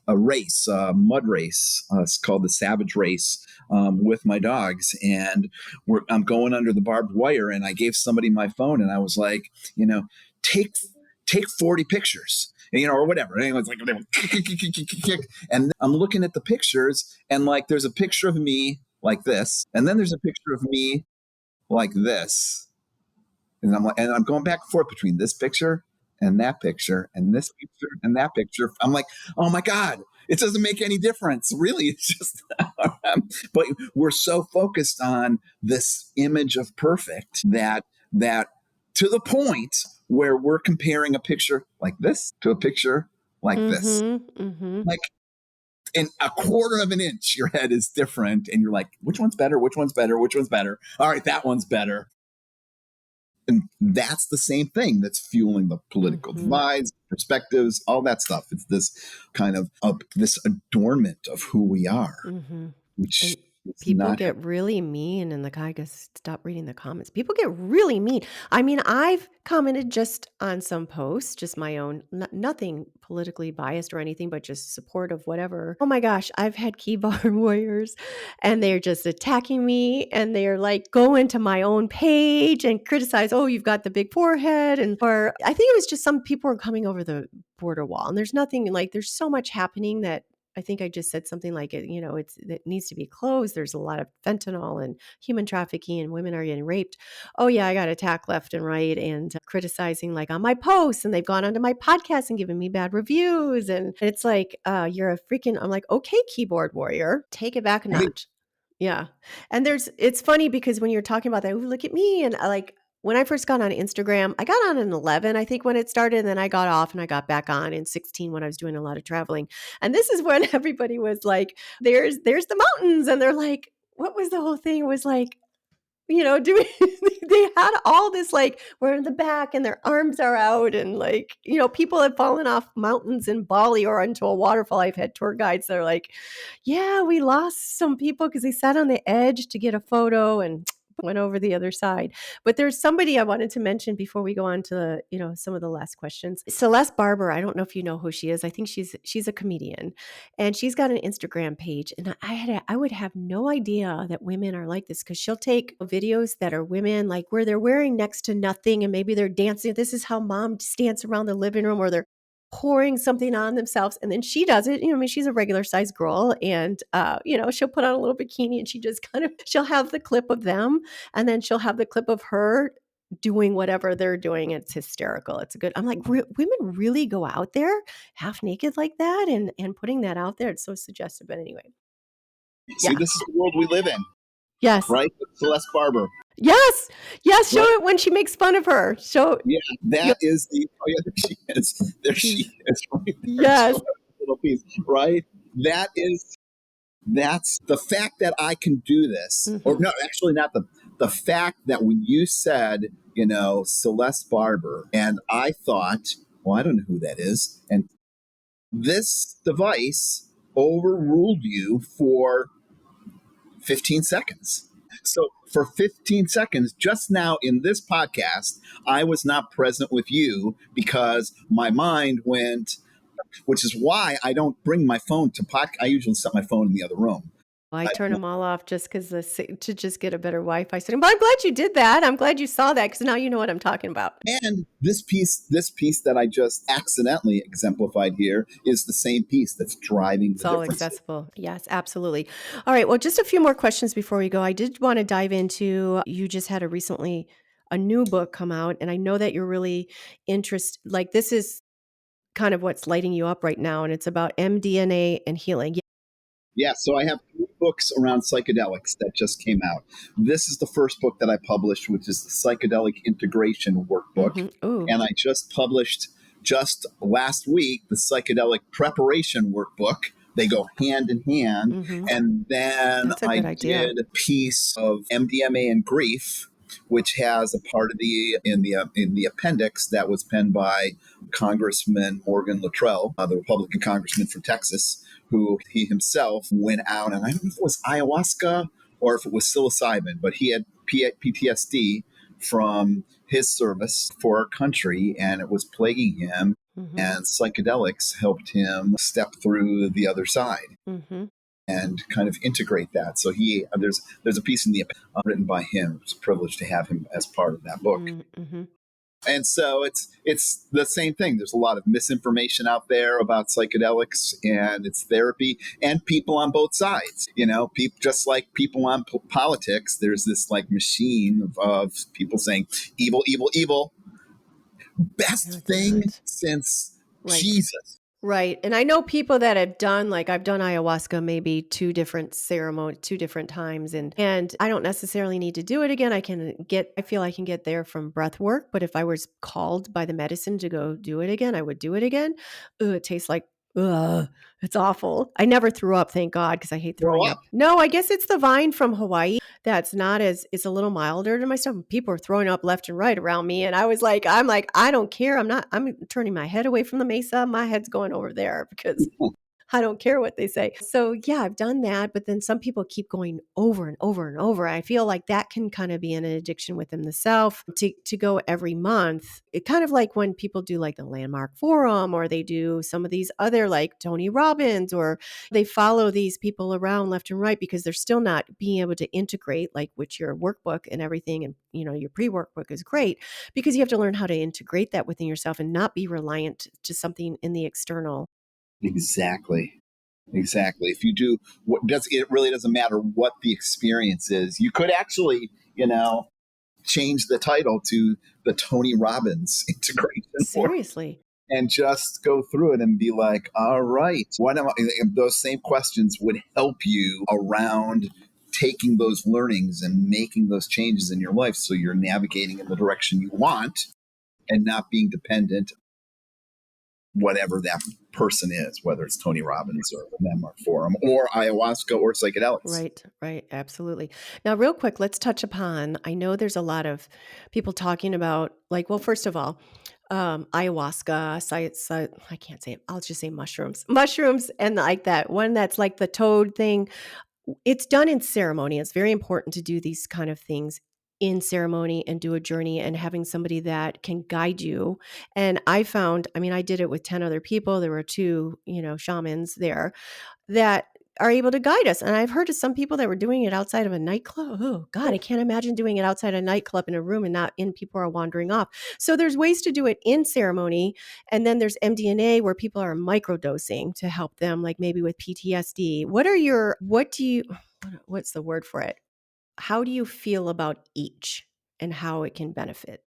a race, a mud race. It's called the Savage Race, with my dogs, and I'm going under the barbed wire. And I gave somebody my phone, and I was like, take 40 pictures, or whatever. And anyone's like, and I'm looking at the pictures, and like, there's a picture of me like this, and then there's a picture of me like this, and I'm going back and forth between this picture and that picture and this picture and that picture. I'm like, oh my God, it doesn't make any difference. Really, it's just, but we're so focused on this image of perfect that to the point where we're comparing a picture like this to a picture like this. Mm-hmm. Mm-hmm. Like, in a quarter of an inch, your head is different. And you're like, which one's better? Which one's better? Which one's better? All right, that one's better. And that's the same thing that's fueling the political divides, perspectives, all that stuff. It's this kind of this adornment of who we are, which is People not. get really mean, and the guy goes, "Stop reading the comments." People get really mean. I mean, I've commented just on some posts, just my own, nothing politically biased or anything, but just supportive, whatever. Oh my gosh, I've had keyboard warriors, and they're just attacking me, and they're like going to my own page and criticize, "Oh, you've got the big forehead," and or I think it was just some people were coming over the border wall, and there's nothing like there's so much happening that I think I just said something like it, it needs to be closed. There's a lot of fentanyl and human trafficking and women are getting raped. Oh yeah, I got attacked left and right and criticizing like on my posts and they've gone onto my podcast and given me bad reviews. And it's like, you're a freaking, I'm like, okay, keyboard warrior, take it back a notch. Yeah. And it's funny because when you're talking about that, "Ooh, look at me. And when I first got on Instagram, I got on in 11, I think when it started, and then I got off and I got back on in 16 when I was doing a lot of traveling. And this is when everybody was like, there's the mountains. And they're like, what was the whole thing? It was like, doing they had all this like we're in the back and their arms are out and like, people have fallen off mountains in Bali or into a waterfall. I've had tour guides that are like, yeah, we lost some people because they sat on the edge to get a photo and went over the other side. But there's somebody I wanted to mention before we go on to, some of the last questions. Celeste Barber, I don't know if you know who she is. I think she's a comedian and she's got an Instagram page. And I would have no idea that women are like this because she'll take videos that are women like where they're wearing next to nothing and maybe they're dancing. This is how mom dance around the living room or they're pouring something on themselves. And then she does it. I mean, she's a regular sized girl and, she'll put on a little bikini and she just she'll have the clip of them and then she'll have the clip of her doing whatever they're doing. It's hysterical. It's I'm like, women really go out there half naked like that and putting that out there. It's so suggestive. But anyway. See, this is the world we live in. Yes. Right? Celeste Barber. Yes. Yes. Show it when she makes fun of her. Yeah, that is the. Oh yeah, there she is. There she is. Right there. Yes. Little piece. Right. That's the fact that I can do this, or no, actually not the fact that when you said, Celeste Barber, and I thought, well, I don't know who that is, and this device overruled you for 15 seconds. So for 15 seconds, just now in this podcast, I was not present with you because my mind went, which is why I don't bring my phone to podcast. I usually set my phone in the other room. I turn them all off just because to just get a better Wi-Fi setting. But I'm glad you did that. I'm glad you saw that because now you know what I'm talking about. And this piece that I just accidentally exemplified here is the same piece that's driving the It's all difference. accessible. Yes, absolutely. All right. Well, just a few more questions before we go. I did want to dive into, you just had a new book come out, and I know that you're really interested. Like this is kind of what's lighting you up right now, and it's about mDNA and healing. Yeah, so I have 3 books around psychedelics that just came out. This is the first book that I published, which is the Psychedelic Integration Workbook. And I just published, just last week, the Psychedelic Preparation Workbook. They go hand in hand. And then I did a piece of MDMA and grief, which has a part of in the appendix that was penned by Congressman Morgan Luttrell, the Republican congressman from Texas, who he himself went out, and I don't know if it was ayahuasca or if it was psilocybin, but he had PTSD from his service for our country, and it was plaguing him. And psychedelics helped him step through the other side. And kind of integrate that. So there's a piece in the written by him. It's a privilege to have him as part of that book. And so it's the same thing. There's a lot of misinformation out there about psychedelics and its therapy, and people on both sides. Just like people on politics, there's this like machine of people saying evil, evil, evil. Best thing since Jesus. Right. And I know people that have done, like I've done ayahuasca maybe 2 different ceremonies, 2 different times. And I don't necessarily need to do it again. I feel I can get there from breath work. But if I was called by the medicine to go do it again, I would do it again. It tastes like Ugh, it's awful. I never threw up, thank God, because I hate Grow throwing up. up. No, I guess it's the vine from Hawaii that's not as it's a little milder to my stomach. People are throwing up left and right around me. And I'm like, I don't care. I'm turning my head away from the mesa. My head's going over there because I don't care what they say. So yeah, I've done that, but then some people keep going over and over and over. I feel like that can kind of be an addiction within the self to go every month. It kind of like when people do like the Landmark Forum or they do some of these other like Tony Robbins or they follow these people around left and right because they're still not being able to integrate like with your workbook and everything. And your pre-workbook is great because you have to learn how to integrate that within yourself and not be reliant to something in the external. Exactly. Exactly. If you do, it really doesn't matter what the experience is. You could actually, change the title to the Tony Robbins integration work Seriously. and just go through it and be like, all right, what am I? Those same questions would help you around taking those learnings and making those changes in your life so you're navigating in the direction you want and not being dependent whatever that person is, whether it's Tony Robbins or the Landmark Forum or ayahuasca or psychedelics. Right, absolutely. Now, real quick, let's touch upon, I know there's a lot of people talking about, like, well, first of all, ayahuasca, I can't say it. I'll just say mushrooms, and like that one that's like the toad thing. It's done in ceremony. It's very important to do these kind of things in ceremony and do a journey and having somebody that can guide you. And I found, I mean, I did it with 10 other people. There were two, shamans there that are able to guide us. And I've heard of some people that were doing it outside of a nightclub. Oh God, I can't imagine doing it outside a nightclub in a room and not in people are wandering off. So there's ways to do it in ceremony. And then there's MDMA where people are microdosing to help them, like maybe with PTSD. What's the word for it? How do you feel about each and how it can benefit?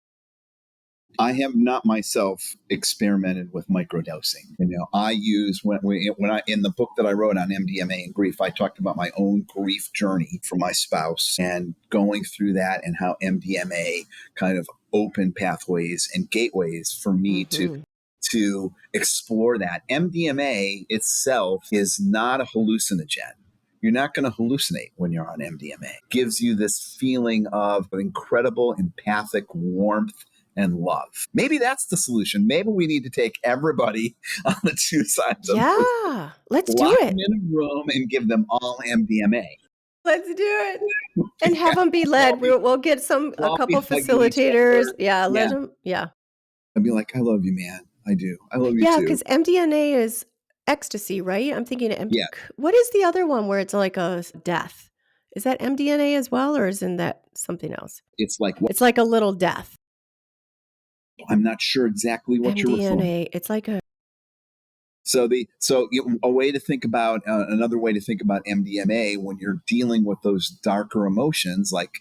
I have not myself experimented with microdosing. I use when I in the book that I wrote on MDMA and grief, I talked about my own grief journey for my spouse and going through that and how MDMA kind of opened pathways and gateways for me Mm-hmm. to explore that. MDMA itself is not a hallucinogen. You're not going to hallucinate when you're on MDMA. It gives you this feeling of incredible empathic warmth and love. Maybe that's the solution. Maybe we need to take everybody on the two sides of the Yeah, let's do lock them it. in a room and give them all MDMA. Let's do it. And have Yeah, them be we'll all led. be, We'll get we'll a all be couple hugging each facilitators. other. Yeah, let Yeah. them. Yeah. I'd be like, I love you, man. I do. I love you Yeah, too. because MDMA is ecstasy, right? I'm thinking Yeah. what is the other one where it's like a death? Is that MDMA as well, or isn't that something else? It's like, It's like a little death. I'm not sure exactly what you're referring to. MDMA. It's like a A way to think about another way to think about MDMA when you're dealing with those darker emotions like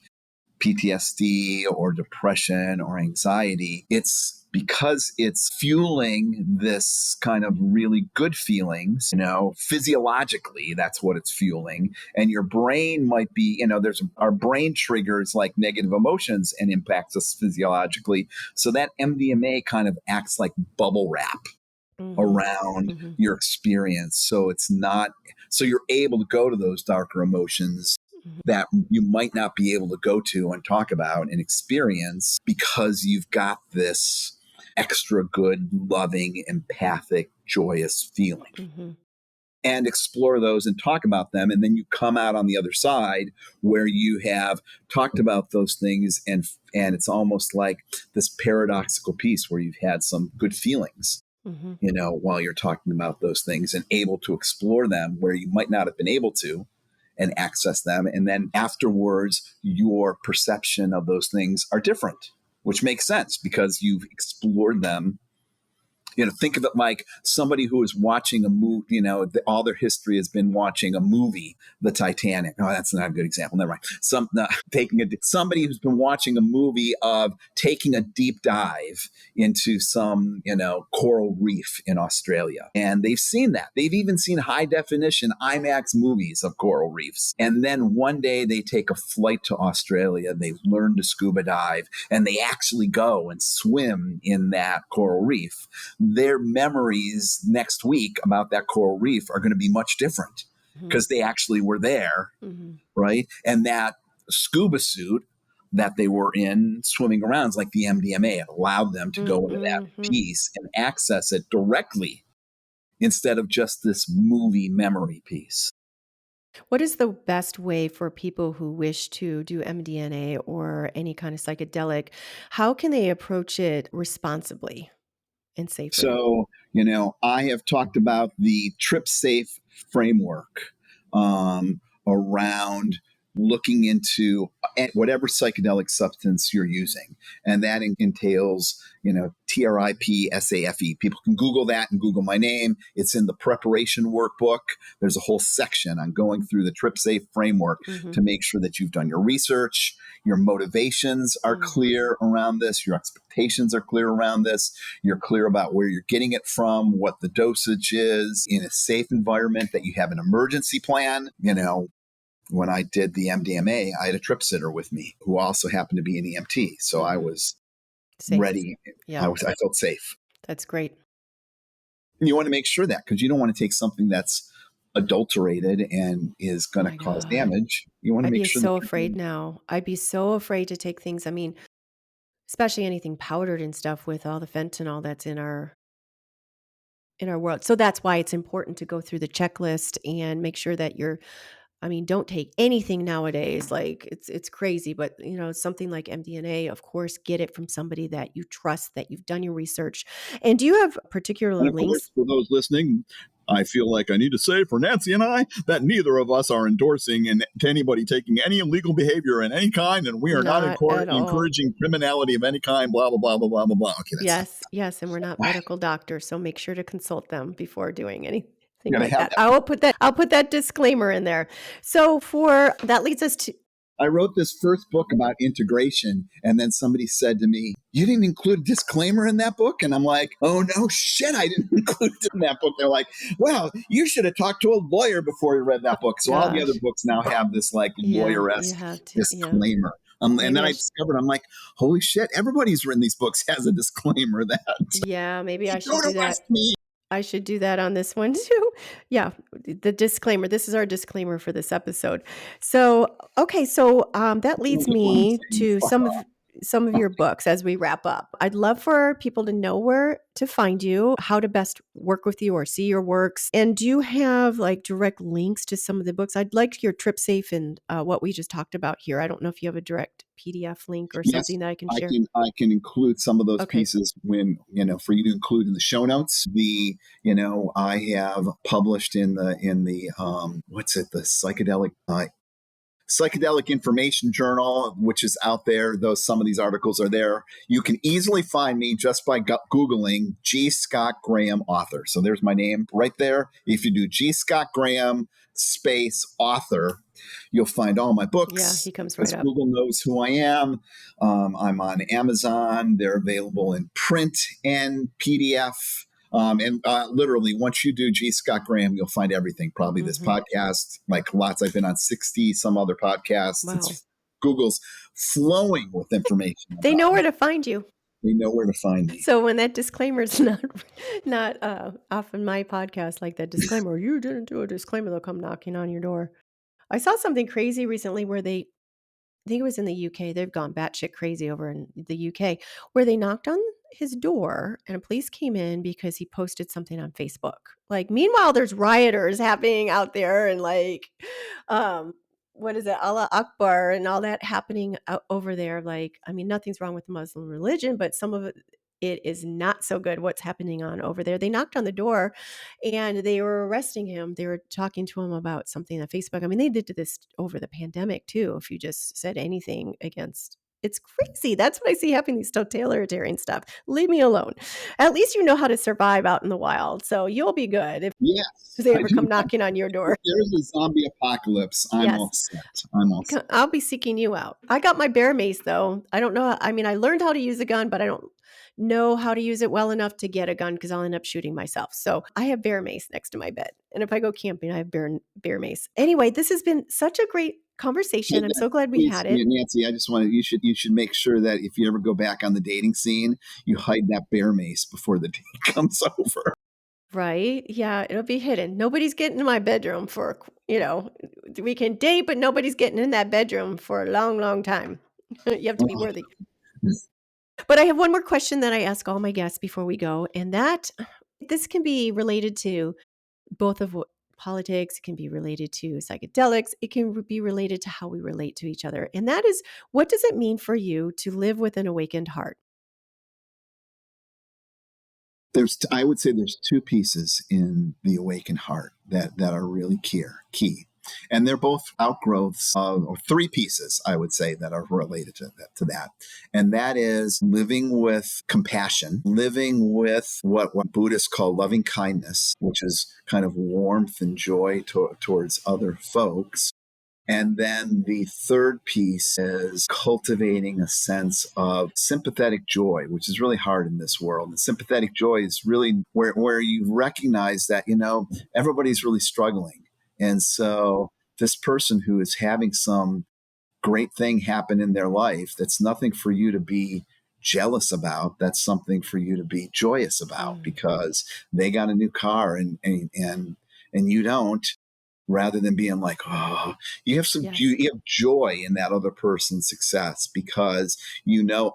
PTSD or depression or anxiety, it's because it's fueling this kind of really good feelings, physiologically, that's what it's fueling. And your brain might be, our brain triggers like negative emotions and impacts us physiologically. So that MDMA kind of acts like bubble wrap mm-hmm, around mm-hmm, your experience. So you're able to go to those darker emotions mm-hmm, that you might not be able to go to and talk about and experience because you've got this extra good, loving, empathic, joyous feeling. mm-hmm, And explore those and talk about them. And then you come out on the other side where you have talked about those things and it's almost like this paradoxical piece where you've had some good feelings mm-hmm, while you're talking about those things and able to explore them where you might not have been able to and access them. And then afterwards, your perception of those things are different, which makes sense because you've explored them. Think of it like somebody who is watching a movie, all their history has been watching a movie, The Titanic. Oh, that's not a good example. Never mind. Somebody who's been watching a movie of taking a deep dive into some, coral reef in Australia. And they've seen that. They've even seen high definition IMAX movies of coral reefs. And then one day they take a flight to Australia. They learn to scuba dive and they actually go and swim in that coral reef. their memories next week about that coral reef are going to be much different Mhm. because they actually were there, Mhm. right? And that scuba suit that they were in swimming around is like the MDMA. It allowed them to go into that Mhm. piece and access it directly instead of just this movie memory piece. What is the best way for people who wish to do MDMA or any kind of psychedelic? How can they approach it responsibly and safely? So, I have talked about the trip safe framework around looking into whatever psychedelic substance you're using. And that entails, TRIPSAFE. People can Google that and Google my name. It's in the preparation workbook. There's a whole section on going through the trip safe framework Mhm. to make sure that you've done your research, your motivations are Mm. clear around this, your expectations are clear around this, you're clear about where you're getting it from, what the dosage is, in a safe environment, that you have an emergency plan. When I did the MDMA, I had a trip sitter with me who also happened to be an EMT. So I Mhm. was Safe. ready. Yeah, I felt safe. that's great. And you want to make sure that, because you don't want to take something that's adulterated and is Oh going to my cause god. damage. You want to I'd make be sure that so you're afraid doing. now. I'd be so afraid to take things. I mean, especially anything powdered and stuff with all the fentanyl that's in our world. So that's why it's important to go through the checklist and make sure that you're I mean, don't take anything nowadays. Like it's crazy, but something like MDMA, of course, get it from somebody that you trust, that you've done your research. And do you have particular And of course, links? for those listening, I feel like I need to say for Nancy and I that neither of us are endorsing to anybody taking any illegal behavior in any kind, and we are not Not at all. encouraging criminality of any kind. Blah blah blah blah blah blah blah. Okay, that's not. Yes, yes, and we're not medical doctors, so make sure to consult them before doing anything You're gonna like have that. that. I'll put that disclaimer in there. So for that leads us to I wrote this first book about integration, and then somebody said to me, "You didn't include a disclaimer in that book?" And I'm like, "Oh no, shit, I didn't include it in that book." They're like, "Well, you should have talked to a lawyer before you read that book." So all the other gosh. books now have this like Yeah, you lawyer-esque have to yeah. disclaimer. And Maybe then I I should discovered, I'm like, holy shit, everybody's written these books has a disclaimer that yeah, maybe I should don't do arrest that. me. I should do that on this one too. Yeah, the disclaimer. This is our disclaimer for this episode. So, okay, so that leads Sounds like what I'm me saying. to Fuck off. some of your books as we wrap up. I'd love for people to know where to find you, how to best work with you or see your works. And do you have like direct links to some of the books? I'd like your Trip Safe and what we just talked about here. I don't know if you have a direct PDF link or Yes, something that I can I share. can I can include some of those Okay. pieces when for you to include in the show notes. I have published in the what's it, the psychedelic information journal, which is out there. Those Some of these articles are there. You can easily find me just by googling G. Scott Graham author. So there's my name right there. If you do G. Scott Graham space author, you'll find all my Yeah, books he comes right because up. Google knows who I am. I'm on Amazon. They're available in print and PDF. And literally, once you do G. Scott Graham, you'll find everything. Probably this Hmm. podcast, like lots. I've been on 60 some other podcasts. Wow. Google's flowing with information They about know me. where to find you. They know where to find me. So when that disclaimer is not off in my podcast, like that disclaimer, you didn't do a disclaimer, they'll come knocking on your door. I saw something crazy recently where I think it was in the UK. They've gone batshit crazy over in the UK, where they knocked on his door and a police came in because he posted something on Facebook. Like, meanwhile, there's rioters happening out there and um, what is it, Allah Akbar and all that happening out over there. Like, I mean, nothing's wrong with Muslim religion, but some of it is not so good what's happening on over there. They knocked on the door and they were arresting him. They were talking to him about something on Facebook. I mean, they did this over the pandemic too. If you just said anything against, it's crazy. That's what I see happening. These totalitarian stuff. Leave me alone. At least you know how to survive out in the wild, so you'll be good if Yes, they I ever do. come knocking on your door. If there's a zombie apocalypse, I'm all Yes. set. I'm all set. I'll be seeking you out. I got my bear mace though. I don't know. I mean, I learned how to use a gun, but I don't know how to use it well enough to get a gun because I'll end up shooting myself. So I have bear mace next to my bed. And if I go camping, I have bear mace. Anyway, this has been such a great conversation. I'm so glad we Please, had it. Nancy, I just want to, you should make sure that if you ever go back on the dating scene, you hide that bear mace before the date comes over. Right? Yeah, it'll be hidden. Nobody's getting in my bedroom for, we can date, but nobody's getting in that bedroom for a long, long time. You have to be worthy. But I have one more question that I ask all my guests before we go, and this can be related to both of politics, it can be related to psychedelics, it can be related to how we relate to each other. And that is, what does it mean for you to live with an awakened heart? I would say there's two pieces in the awakened heart that are really key. And they're both outgrowths of, or three pieces, I would say, that are related to that. And that is living with compassion, living with what Buddhists call loving kindness, which is kind of warmth and joy towards other folks. And then the third piece is cultivating a sense of sympathetic joy, which is really hard in this world. And sympathetic joy is really where you recognize that, everybody's really struggling. And so this person who is having some great thing happen in their life, that's nothing for you to be jealous about. That's something for you to be joyous about because they got a new car and you don't. Rather than being like, oh, you have you have joy in that other person's success because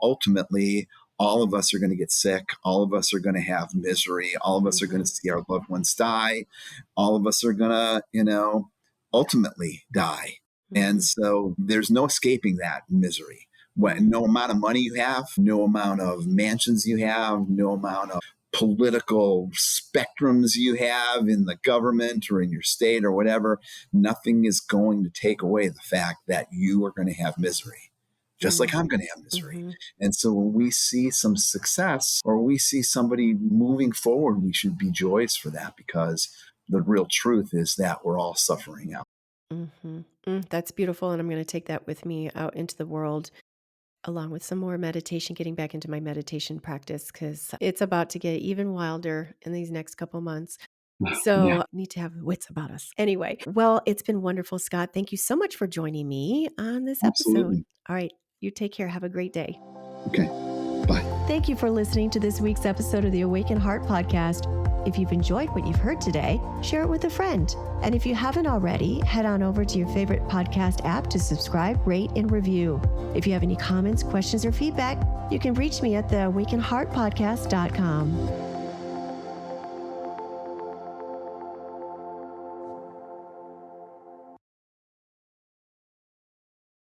ultimately all of us are going to get sick. All of us are going to have misery. All of us are going to see our loved ones die. All of us are going to, ultimately die. And so there's no escaping that misery. No amount of money you have, no amount of mansions you have, no amount of political spectrums you have in the government or in your state or whatever, nothing is going to take away the fact that you are going to have misery, just like I'm going to have misery. And so when we see some success or we see somebody moving forward, we should be joyous for that because the real truth is that we're all suffering out. That's beautiful. And I'm going to take that with me out into the world, along with some more meditation, getting back into my meditation practice because it's about to get even wilder in these next couple months. So need to have wits about us. Anyway, well, it's been wonderful, Scott. Thank you so much for joining me on this episode. All right. You take care. Have a great day. Okay. Bye. Thank you for listening to this week's episode of the Awaken Heart podcast. If you've enjoyed what you've heard today, share it with a friend. And if you haven't already, head on over to your favorite podcast app to subscribe, rate, and review. If you have any comments, questions, or feedback, you can reach me at theawakenheartpodcast.com.